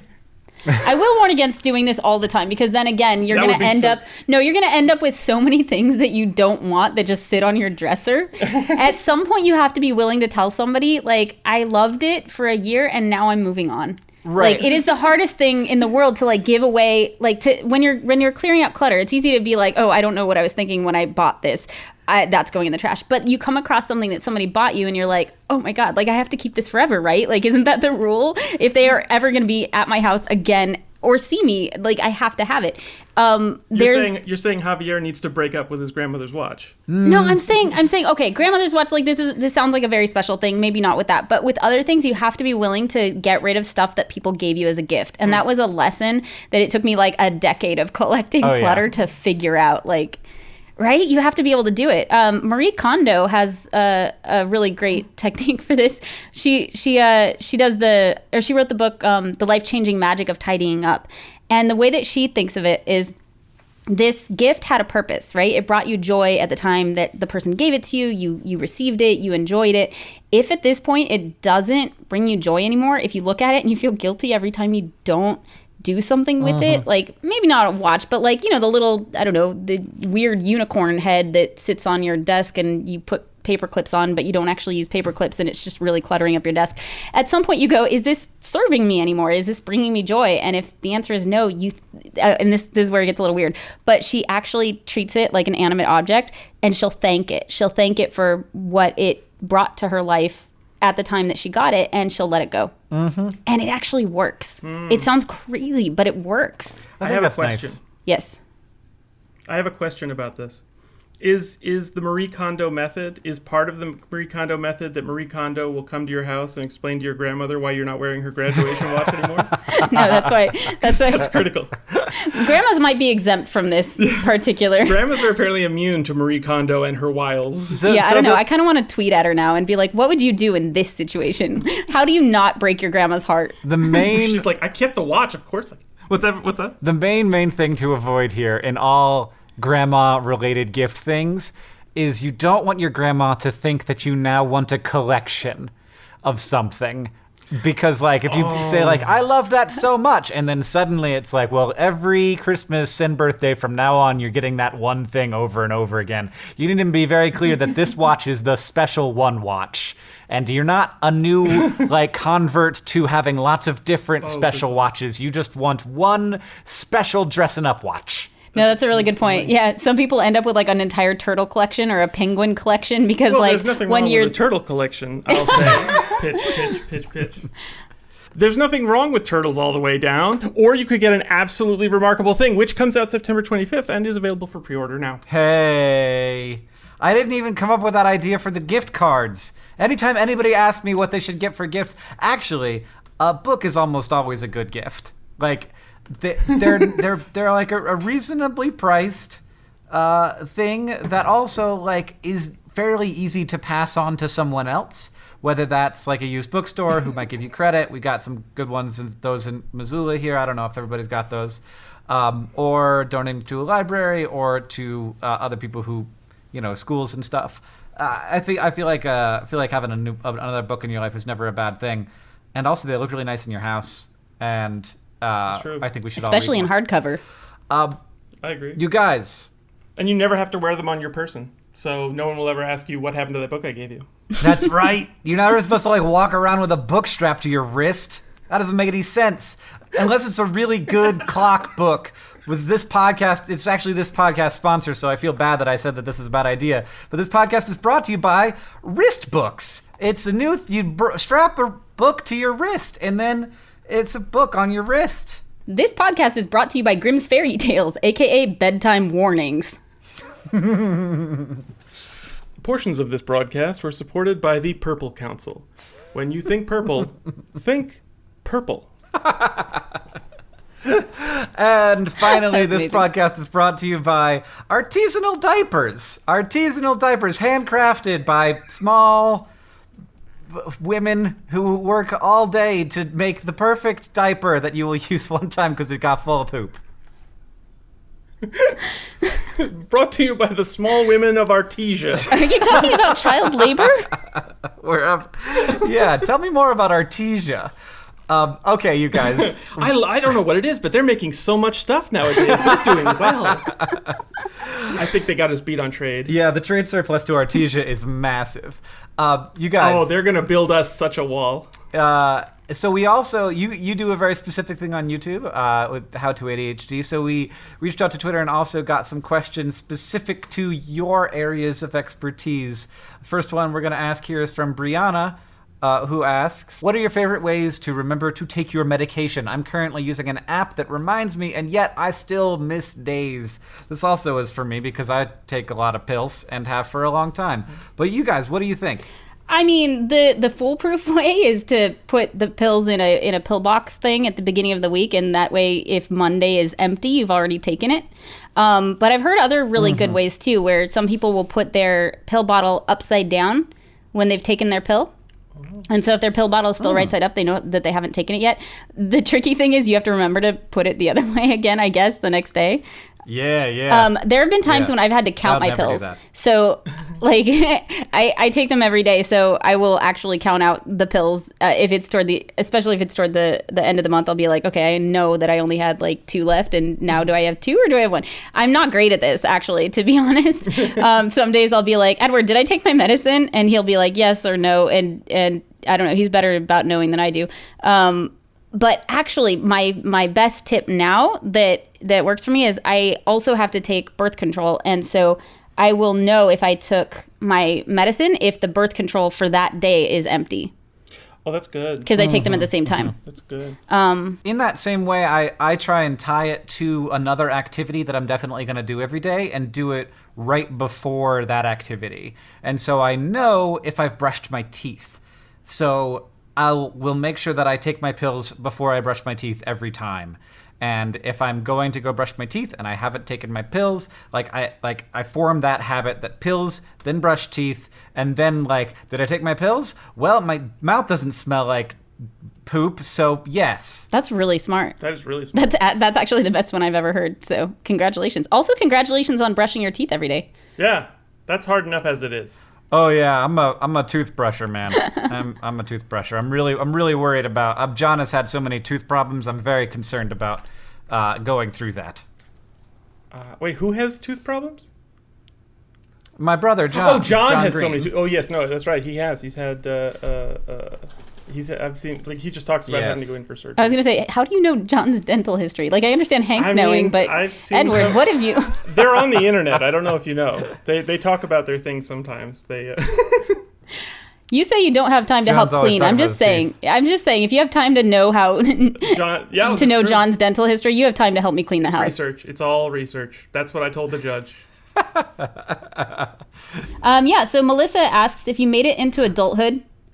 B: I will warn against doing this all the time, because then again, you're
C: That
B: going
C: would
B: to
C: be
B: end
C: so-
B: up you're going to end up with so many things that you don't want that just sit on your dresser. At some point you have to be willing to tell somebody, like, I loved it for a year and now I'm moving on.
A: Right.
B: Like, it is the hardest thing in the world to like give away, like, to when you're clearing out clutter. It's easy to be like, oh, I don't know what I was thinking when I bought this. That's going in the trash. But you come across something that somebody bought you and you're like, oh my God, like I have to keep this forever, right? Like, isn't that the rule? If they are ever going to be at my house again or see me, like, I have to have it.
C: You're saying Javier needs to break up with his grandmother's watch.
B: No, I'm saying, okay, grandmother's watch, like, this sounds like a very special thing, maybe not with that, but with other things, you have to be willing to get rid of stuff that people gave you as a gift. And that was a lesson that it took me like a decade of collecting clutter to figure out, like, right? You have to be able to do it. Marie Kondo has a really great technique for this. She wrote the book, The Life-Changing Magic of Tidying Up. And the way that she thinks of it is, this gift had a purpose, right? It brought you joy at the time that the person gave it to you. You received it, you enjoyed it. If at this point it doesn't bring you joy anymore, if you look at it and you feel guilty every time you don't do something with it, like maybe not a watch, but like, the little, I don't know, the weird unicorn head that sits on your desk and you put paper clips on, but you don't actually use paper clips and it's just really cluttering up your desk. At some point you go, is this serving me anymore? Is this bringing me joy? And if the answer is no, and this is where it gets a little weird, but she actually treats it like an animate object and she'll thank it. She'll thank it for what it brought to her life at the time that she got it, and she'll let it go. And it actually works. It sounds crazy, but it works.
C: I have a question.
A: Nice.
B: Yes.
C: I have a question about this. Is the Marie Kondo method, is part of the Marie Kondo method that Marie Kondo will come to your house and explain to your grandmother why you're not wearing her graduation watch anymore?
B: No, that's why.
C: That's critical.
B: Grandmas might be exempt from this particular.
C: Grandmas are apparently immune to Marie Kondo and her wiles.
B: I don't know. I kind of want to tweet at her now and be like, what would you do in this situation? How do you not break your grandma's heart?
C: She's like, I kept the watch, of course. What's that?
A: The main thing to avoid here in all grandma-related gift things is you don't want your grandma to think that you now want a collection of something. Because, like, if you say, like, I love that so much, and then suddenly it's like, well, every Christmas and birthday from now on, you're getting that one thing over and over again. You need to be very clear that this watch is the special one watch. And you're not a new, like, convert to having lots of different special watches. You just want one special dressing up watch.
B: No, that's a really good point. Yeah, some people end up with like an entire turtle collection or a penguin collection because, like,
C: there's nothing
B: when
C: wrong
B: you're
C: with a turtle collection, I'll say. pitch. There's nothing wrong with turtles all the way down, or you could get an absolutely remarkable thing, which comes out September 25th and is available for pre-order now.
A: Hey, I didn't even come up with that idea for the gift cards. Anytime anybody asks me what they should get for gifts, actually, a book is almost always a good gift. Like, they're like a reasonably priced thing that also, like, is fairly easy to pass on to someone else, whether that's like a used bookstore who might give you credit. We got some good ones, those in Missoula here. I don't know if everybody's got those. Or donating to a library or to other people who, schools and stuff. I feel like having another book in your life is never a bad thing, and also they look really nice in your house. And
C: That's true.
A: I think we should
B: especially
A: all
B: in hardcover.
C: I agree.
A: You guys,
C: and you never have to wear them on your person, so no one will ever ask you what happened to that book I gave you.
A: that's right. You're not supposed to like walk around with a book strapped to your wrist. That doesn't make any sense. Unless it's a really good clock book. With this podcast, it's actually this podcast sponsor, so I feel bad that I said that this is a bad idea. But this podcast is brought to you by Wrist Books. It's a new, strap a book to your wrist, and then it's a book on your wrist.
B: This podcast is brought to you by Grimm's Fairy Tales, aka Bedtime Warnings.
C: Portions of this broadcast were supported by the Purple Council. When you think purple, think purple.
A: And finally, this
B: amazing.
A: podcast is brought to you by Artisanal Diapers. Artisanal Diapers, handcrafted by small women who work all day to make the perfect diaper that you will use one time because it got full of poop.
C: Brought to you by the small women of Artesia.
B: Are you talking about child labor?
A: Yeah, tell me more about Artesia. Okay, you guys.
C: I don't know what it is, but they're making so much stuff nowadays. They're doing well. I think they got us beat on trade.
A: Yeah, the trade surplus to Artesia is massive. You guys.
C: Oh, they're going to build us such a wall.
A: So we also, you do a very specific thing on YouTube with How to ADHD. So we reached out to Twitter and also got some questions specific to your areas of expertise. First one we're going to ask here is from Brianna, who asks, what are your favorite ways to remember to take your medication? I'm currently using an app that reminds me, and yet I still miss days. This also is for me because I take a lot of pills and have for a long time. But you guys, what do you think?
B: I mean, the foolproof way is to put the pills in a pill box thing at the beginning of the week, and that way, if Monday is empty, you've already taken it. But I've heard other really good ways too, where some people will put their pill bottle upside down when they've taken their pill. And so if their pill bottle is still right side up, they know that they haven't taken it yet. The tricky thing is you have to remember to put it the other way again, I guess, the next day.
A: Yeah.
B: There have been times when I've had to count my pills. So, like, I take them every day. So I will actually count out the pills if it's especially if it's toward the end of the month. I'll be like, okay, I know that I only had like 2 left, and now do I have 2 or do I have 1? I'm not great at this, actually, to be honest. Some days I'll be like, Edward, did I take my medicine? And he'll be like, yes or no, and I don't know. He's better about knowing than I do. But actually, my best tip now that works for me is I also have to take birth control. And so I will know if I took my medicine if the birth control for that day is empty.
C: Oh, that's good.
B: Because I take them at the same time.
C: That's good.
A: In that same way, I try and tie it to another activity that I'm definitely going to do every day and do it right before that activity. And so I know if I've brushed my teeth. So will make sure that I take my pills before I brush my teeth every time. And if I'm going to go brush my teeth and I haven't taken my pills, I form that habit that pills, then brush teeth, and then did I take my pills? Well, my mouth doesn't smell like poop, so yes.
B: That's really smart.
C: That is really smart.
B: That's actually the best one I've ever heard. So congratulations. Also, congratulations on brushing your teeth every day.
C: Yeah, that's hard enough as it is.
A: Oh yeah, I'm a toothbrusher, man. I'm a toothbrusher. I'm really worried about. John has had so many tooth problems. I'm very concerned about going through that.
C: Wait, who has tooth problems?
A: My brother John.
C: Oh, John has
A: Green.
C: so many. Oh yes, no, that's right. He has. He's had. I've seen. He just talks about having to go in for surgery.
B: I was gonna say, how do you know John's dental history? I understand Hank knowing, but Edward, what have you?
C: They're on the internet. I don't know if you know. They talk about their things sometimes. They.
B: You say you don't have time to
A: John's
B: help clean. I'm just saying if you have time to know how to know John's dental history, you have time to help me clean the house.
C: Research. It's all research. That's what I told the judge.
B: So Melissa asks if you made it into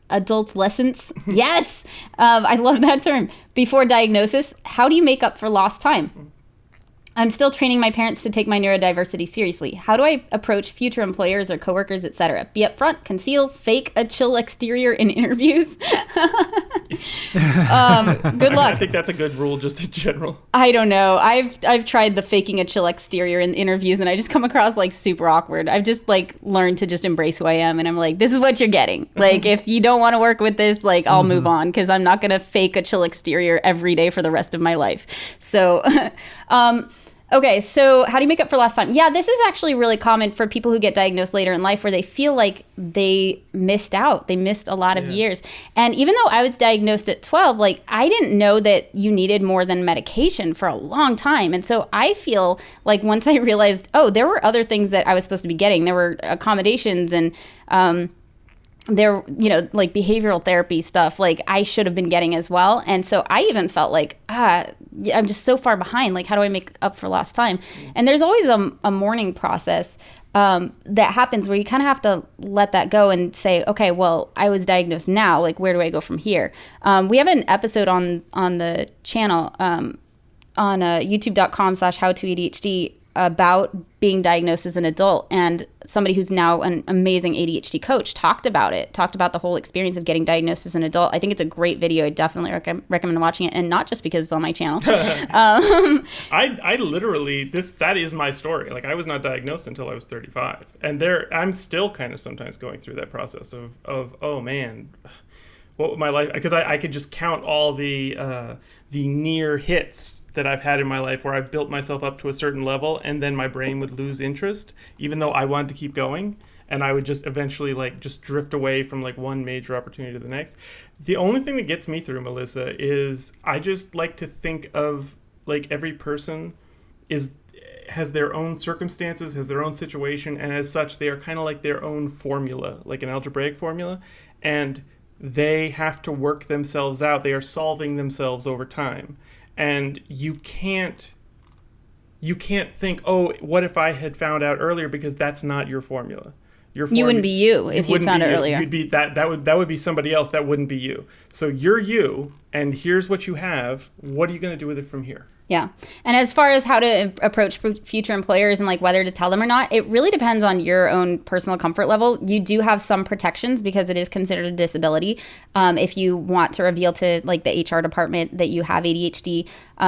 B: adolescence. Yes. I love that term. Before diagnosis, how do you make up for lost time? I'm still training my parents to take my neurodiversity seriously. How do I approach future employers or coworkers, etc.? Be upfront, conceal, fake a chill exterior in interviews. Good luck.
C: I think that's a good rule just in general.
B: I don't know. I've tried the faking a chill exterior in interviews, and I just come across like super awkward. I've just like learned to just embrace who I am, and I'm like, this is what you're getting. Like, if you don't want to work with this, like, I'll move on, because I'm not gonna fake a chill exterior every day for the rest of my life. So, okay, so how do you make up for lost time? Yeah, this is actually really common for people who get diagnosed later in life, where they feel like they missed out. They missed a lot of years. And even though I was diagnosed at 12, like, I didn't know that you needed more than medication for a long time. And so I feel like once I realized, oh, there were other things that I was supposed to be getting. There were accommodations and there, you know, like behavioral therapy stuff, like I should have been getting as well. And so I even felt like, I'm just so far behind. Like, how do I make up for lost time? And there's always a mourning process that happens where you kind of have to let that go and say, okay, well, I was diagnosed now. Like, where do I go from here? We have an episode on the channel on youtube.com/howtoADHD about being diagnosed as an adult, and somebody who's now an amazing ADHD coach talked about the whole experience of getting diagnosed as an adult. I think it's a great video. I definitely recommend watching it, and not just because it's on my channel.
C: I literally, that is my story. Like, I was not diagnosed until I was 35, and I'm still kind of sometimes going through that process of oh man, what would my life, because I could just count all the near hits that I've had in my life where I've built myself up to a certain level, and then my brain would lose interest, even though I wanted to keep going, and I would just eventually like just drift away from like one major opportunity to the next. The only thing that gets me through, Melissa, is I just like to think of like every person has their own circumstances, has their own situation, and as such, they are kind of like their own formula, like an algebraic formula, and they have to work themselves out. They are solving themselves over time. And you can't think, oh, what if I had found out earlier, because that's not your formula. You wouldn't be you if you found it earlier. You'd be that would be somebody else. That wouldn't be you. So you're you, and here's what you have. What are you going to do with it from here?
B: Yeah. And as far as how to approach future employers and like whether to tell them or not, it really depends on your own personal comfort level. You do have some protections because it is considered a disability. If you want to reveal to like the HR department that you have ADHD,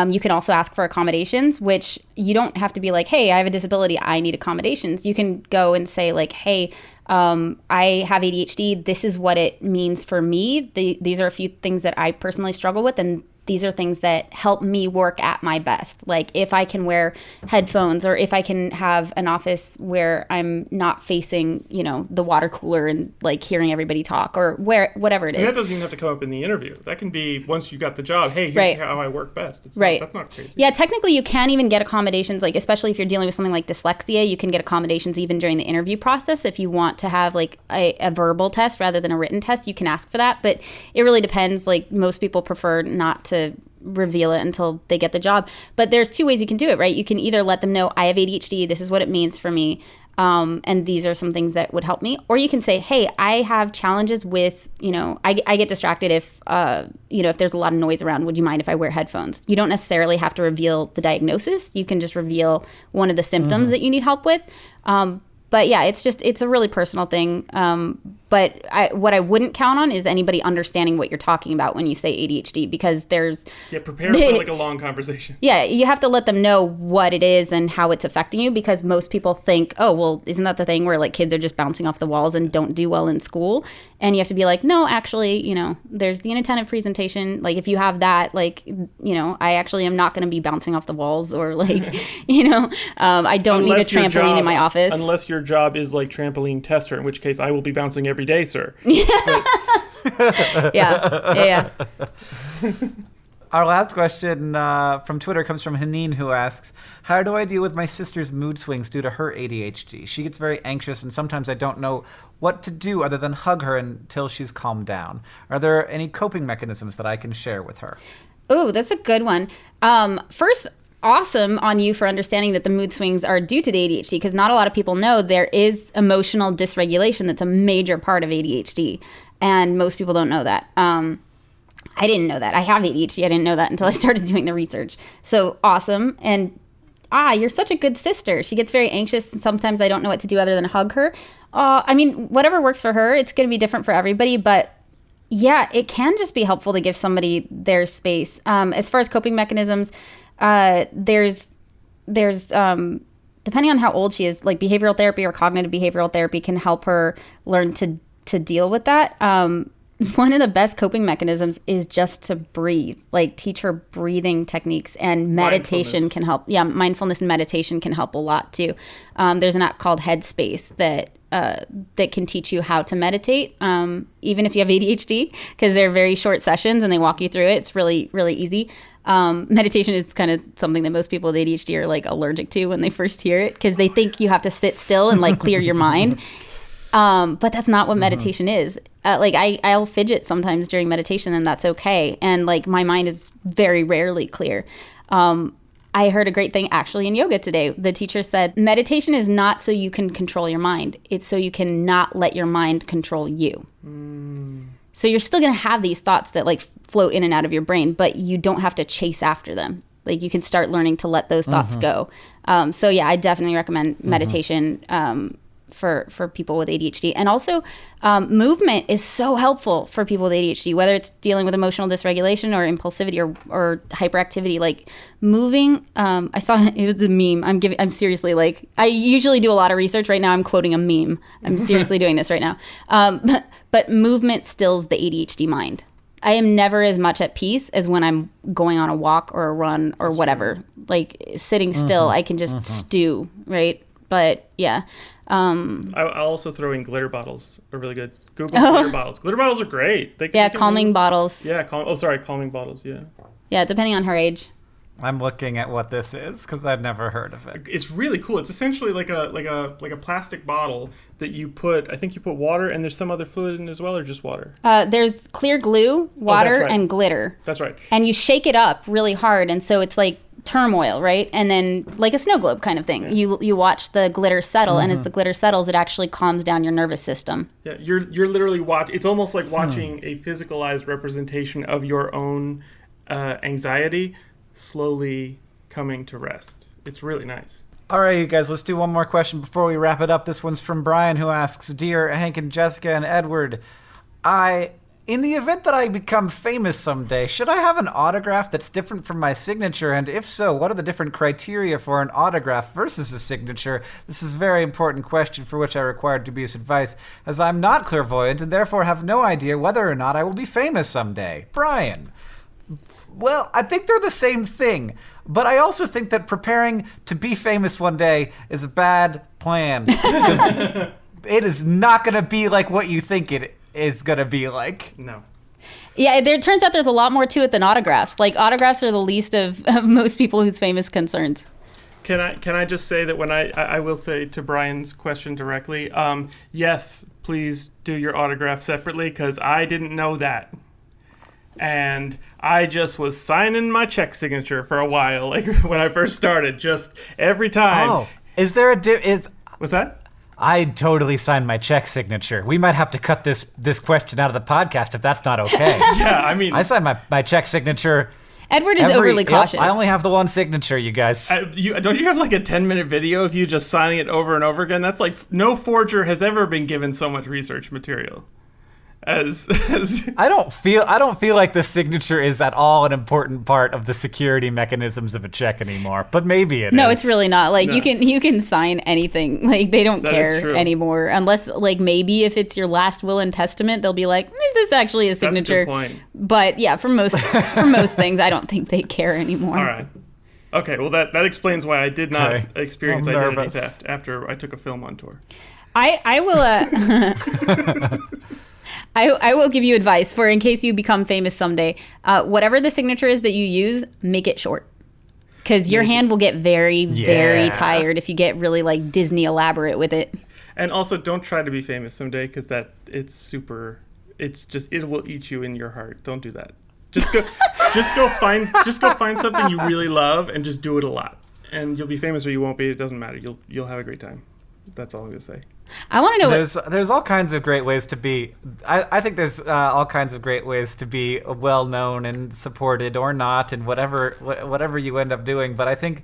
B: you can also ask for accommodations, which you don't have to be like, hey, I have a disability, I need accommodations. You can go and say like, hey, I have ADHD. This is what it means for me. These are a few things that I personally struggle with, and these are things that help me work at my best. Like if I can wear headphones, or if I can have an office where I'm not facing, you know, the water cooler and like hearing everybody talk, or whatever it is.
C: And that doesn't even have to come up in the interview. That can be once you got the job. Hey, here's how I work best. That's not crazy.
B: Yeah, technically you can even get accommodations, like especially if you're dealing with something like dyslexia, you can get accommodations even during the interview process. If you want to have like a verbal test rather than a written test, you can ask for that. But it really depends. Like most people prefer not to reveal it until they get the job. But there's two ways you can do it, right? You can either let them know I have ADHD, this is what it means for me, and these are some things that would help me. Or you can say, hey, I have challenges with, you know, I get distracted if, you know, if there's a lot of noise around, would you mind if I wear headphones? You don't necessarily have to reveal the diagnosis. You can just reveal one of the symptoms that you need help with. But yeah, it's a really personal thing. But what I wouldn't count on is anybody understanding what you're talking about when you say ADHD, because there's...
C: Yeah, prepare for like a long conversation.
B: Yeah, you have to let them know what it is and how it's affecting you, because most people think, oh, well, isn't that the thing where like kids are just bouncing off the walls and don't do well in school? And you have to be like, no, actually, you know, there's the inattentive presentation. Like if you have that, like, you know, I actually am not going to be bouncing off the walls, or like, you know, I don't need a trampoline in my office.
C: Unless your job is like trampoline tester, in which case I will be bouncing every day, sir.
B: Yeah.
A: Our last question from Twitter comes from Haneen, who asks, how do I deal with my sister's mood swings due to her ADHD? She gets very anxious, and sometimes I don't know what to do other than hug her until she's calmed down. Are there any coping mechanisms that I can share with her?
B: Oh, that's a good one. First, awesome on you for understanding that the mood swings are due to the ADHD, because not a lot of people know there is emotional dysregulation that's a major part of ADHD, and most people don't know that. I didn't know that. I have ADHD. I didn't know that until I started doing the research. So awesome. And you're such a good sister. She gets very anxious, and sometimes I don't know what to do other than hug her. I mean, whatever works for her, it's going to be different for everybody, but yeah, it can just be helpful to give somebody their space. As far as coping mechanisms, there's depending on how old she is, like behavioral therapy or cognitive behavioral therapy can help her learn to deal with that. One of the best coping mechanisms is just to breathe, like teach her breathing techniques, and meditation can help. Yeah, mindfulness and meditation can help a lot too. There's an app called Headspace that can teach you how to meditate, even if you have ADHD, because they're very short sessions and they walk you through it. It's really, really easy. Meditation is kind of something that most people with ADHD are like allergic to when they first hear it, because they think you have to sit still and like clear your mind. But that's not what meditation is. Like I'll fidget sometimes during meditation, and that's okay. And like my mind is very rarely clear. I heard a great thing actually in yoga today. The teacher said, meditation is not so you can control your mind. It's so you can not let your mind control you. So you're still going to have these thoughts that like float in and out of your brain, but you don't have to chase after them. Like you can start learning to let those thoughts go. So yeah, I definitely recommend meditation for people with ADHD. And also movement is so helpful for people with ADHD, whether it's dealing with emotional dysregulation or impulsivity or hyperactivity. Like moving, I saw it was a meme. I'm seriously, like, I usually do a lot of research. Right now I'm quoting a meme. I'm seriously doing this right now. But movement stills the ADHD mind. I am never as much at peace as when I'm going on a walk or a run or whatever. Like sitting still, I can just stew, right? But yeah.
C: I'll also throw in glitter bottles. Are really good. Google glitter bottles. Glitter bottles are great. They
B: calming bottles.
C: Yeah, calming bottles. Yeah.
B: Yeah, depending on her age.
A: I'm looking at what this is because I've never heard of it.
C: It's really cool. It's essentially like a plastic bottle that you put. I think you put water, and there's some other fluid in as well, or just water.
B: There's clear glue, water,
C: right.
B: and glitter.
C: That's right.
B: And you shake it up really hard, and so it's like turmoil, right? And then like a snow globe kind of thing. Yeah. You watch the glitter settle, and as the glitter settles, it actually calms down your nervous system.
C: Yeah, you're literally it's almost like watching a physicalized representation of your own anxiety slowly coming to rest. It's really nice.
A: All right, you guys, let's do one more question before we wrap it up. This one's from Brian, who asks, Dear Hank and Jessica and Edward, in the event that I become famous someday, should I have an autograph that's different from my signature? And if so, what are the different criteria for an autograph versus a signature? This is a very important question for which I require dubious advice, as I'm not clairvoyant and therefore have no idea whether or not I will be famous someday. Brian. Well, I think they're the same thing, but I also think that preparing to be famous one day is a bad plan. It is not going to be like what you think it is going to be like.
C: No.
B: Yeah, it turns out there's a lot more to it than autographs. Like, autographs are the least of most people whose famous concerns.
C: Can I just say that when I will say to Brian's question directly, yes, please do your autograph separately, because I didn't know that. And I just was signing my check signature for a while, like when I first started, just every time.
A: Oh, is there
C: What's that?
A: I totally signed my check signature. We might have to cut this question out of the podcast if that's not okay.
C: Yeah, I mean,
A: I signed my check signature.
B: Edward is overly cautious.
A: Yep, I only have the one signature, you guys.
C: Don't you have like a 10-minute video of you just signing it over and over again? That's like, no forger has ever been given so much research material. As
A: I don't feel like the signature is at all an important part of the security mechanisms of a check anymore, but maybe it is.
B: No, it's really not. Like, no. you can sign anything. Like, they don't care anymore, unless like maybe if it's your last will and testament, they'll be like, is this actually a signature?
C: That's a good point.
B: But yeah, for most things, I don't think they care anymore.
C: All right. Okay, well that explains why I did not experience identity theft after I took a film on tour.
B: I will I will give you advice for in case you become famous someday. Whatever the signature is that you use, make it short. Because your hand will get very, very tired if you get really like Disney elaborate with it.
C: And also, don't try to be famous someday, because it will eat you in your heart. Don't do that. Just go find something you really love and just do it a lot. And you'll be famous or you won't be. It doesn't matter. You'll have a great time. That's all I'm gonna say.
B: I want to know.
A: There's all kinds of great ways to be. I think there's all kinds of great ways to be well known and supported or not, and whatever you end up doing. But I think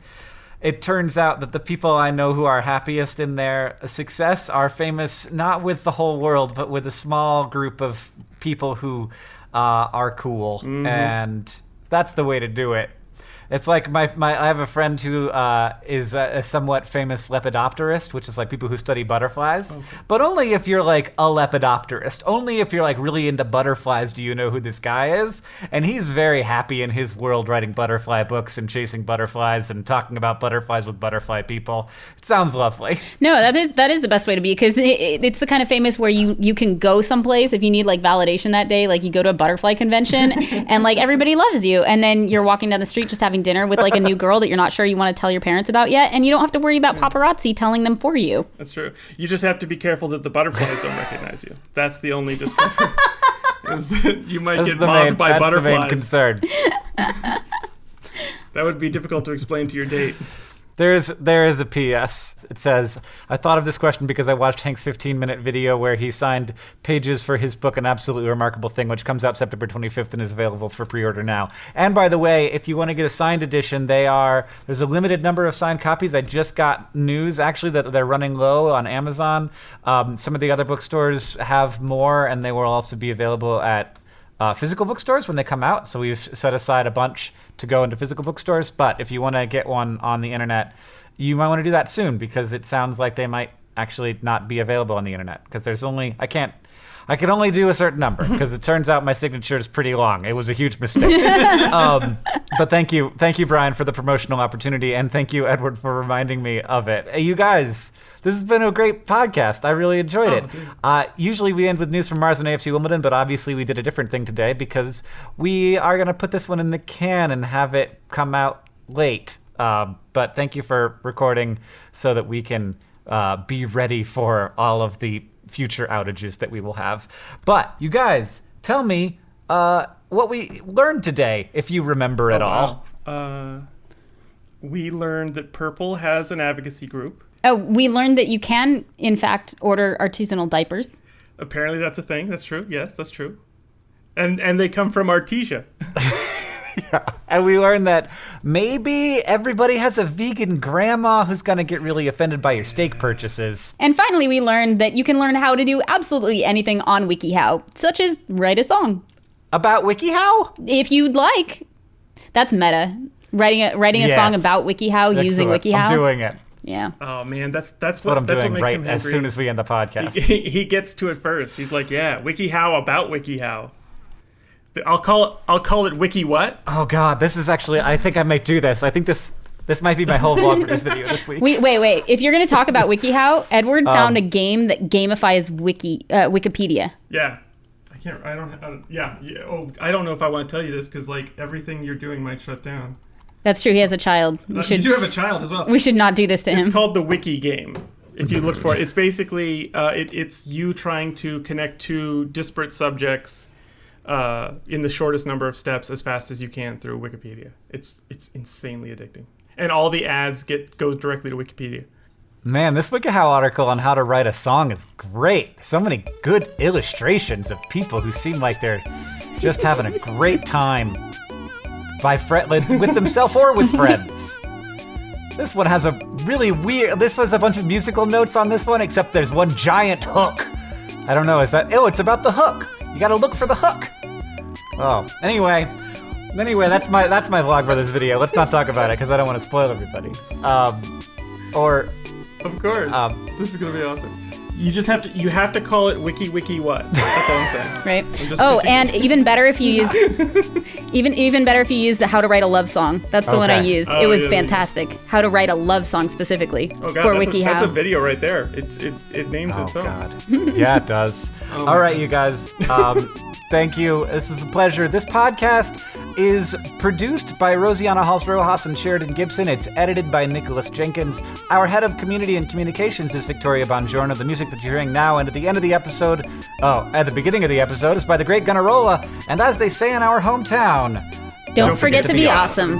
A: it turns out that the people I know who are happiest in their success are famous not with the whole world, but with a small group of people who are cool. And that's the way to do it. It's like I have a friend who is a somewhat famous lepidopterist, which is like people who study butterflies. Okay. But only if you're like a lepidopterist. Only if you're like really into butterflies do you know who this guy is. And he's very happy in his world writing butterfly books and chasing butterflies and talking about butterflies with butterfly people. It sounds lovely.
B: No, that is the best way to be, because it's the kind of famous where you can go someplace if you need like validation that day. Like you go to a butterfly convention and like everybody loves you. And then you're walking down the street just having dinner with like a new girl that you're not sure you want to tell your parents about yet, and you don't have to worry about paparazzi telling them for you.
C: That's true. You just have to be careful that the butterflies don't recognize you. That's the only discomfort. Is that you might get mobbed by butterflies.
A: That's the main concern.
C: That would be difficult to explain to your date.
A: There is a PS. It says, I thought of this question because I watched Hank's 15-minute video where he signed pages for his book, An Absolutely Remarkable Thing, which comes out September 25th and is available for pre-order now. And by the way, if you want to get a signed edition, there's a limited number of signed copies. I just got news, actually, that they're running low on Amazon. Some of the other bookstores have more, and they will also be available at physical bookstores when they come out. So we've set aside a bunch to go into physical bookstores. But if you want to get one on the internet, you might want to do that soon, because it sounds like they might actually not be available on the internet, because I can only do a certain number, because it turns out my signature is pretty long. It was a huge mistake. But thank you, Brian, for the promotional opportunity, and thank you, Edward, for reminding me of it. Hey, you guys, this has been a great podcast. I really enjoyed it. Usually we end with news from Mars and AFC Wimbledon, but obviously we did a different thing today because we are going to put this one in the can and have it come out late. But thank you for recording so that we can be ready for all of the future outages that we will have. But you guys, tell me what we learned today, if you remember at all.
C: We learned that Purple has an advocacy group.
B: Oh, we learned that you can, in fact, order artisanal diapers.
C: Apparently that's a thing. That's true. Yes, that's true. And they come from Artesia.
A: Yeah. And we learned that maybe everybody has a vegan grandma who's going to get really offended by your steak purchases.
B: And finally, we learned that you can learn how to do absolutely anything on WikiHow, such as write a song.
A: About WikiHow?
B: If you'd like. That's meta. Writing a song about WikiHow using WikiHow.
A: I'm doing it.
B: Yeah.
C: Oh man, that's
A: what I'm doing
C: what makes
A: right
C: him angry.
A: As soon as we end the podcast.
C: He gets to it first. He's like, yeah, WikiHow about WikiHow. I'll call it Wiki what?
A: Oh God, this is actually, I think I might do this. I think this might be my whole vlog for this video this week.
B: Wait. If you're going to talk about WikiHow, Edward found a game that gamifies Wikipedia.
C: Yeah. I don't know if I want to tell you this because like everything you're doing might shut down.
B: That's true. He has a child.
C: You do have a child as well.
B: We should not do this to him.
C: It's called the Wiki game. If you look for it, it's basically it's you trying to connect two disparate subjects in the shortest number of steps as fast as you can through Wikipedia. It's insanely addicting, and all the ads goes directly to Wikipedia.
A: Man, this WikiHow article on how to write a song is great. So many good illustrations of people who seem like they're just having a great time with themselves or with friends. This one has a really weird... This was a bunch of musical notes on this one, except there's one giant hook. I don't know, is that... Oh, it's about the hook. You gotta look for the hook. Oh, anyway, that's my Vlogbrothers video. Let's not talk about it, because I don't want to spoil everybody.
C: Of course. This is gonna be awesome. You have to call it Wiki what. That's all I'm saying.
B: Right. And even better if you use even better if you use the how to write a love song. That's the one I used. It was fantastic. How to write a love song specifically for WikiHow.
C: That's a video right there. It names itself.
A: God. Yeah, it does. All right, you guys. Thank you. This is a pleasure. This podcast is produced by Rosianna Halls-Rojas and Sheridan Gibson. It's edited by Nicholas Jenkins. Our head of community and communications is Victoria Bongiorno. The music that you're hearing now and at the end of the episode, at the beginning of the episode, is by the great Gunnarolla. And as they say in our hometown,
B: don't forget to be awesome.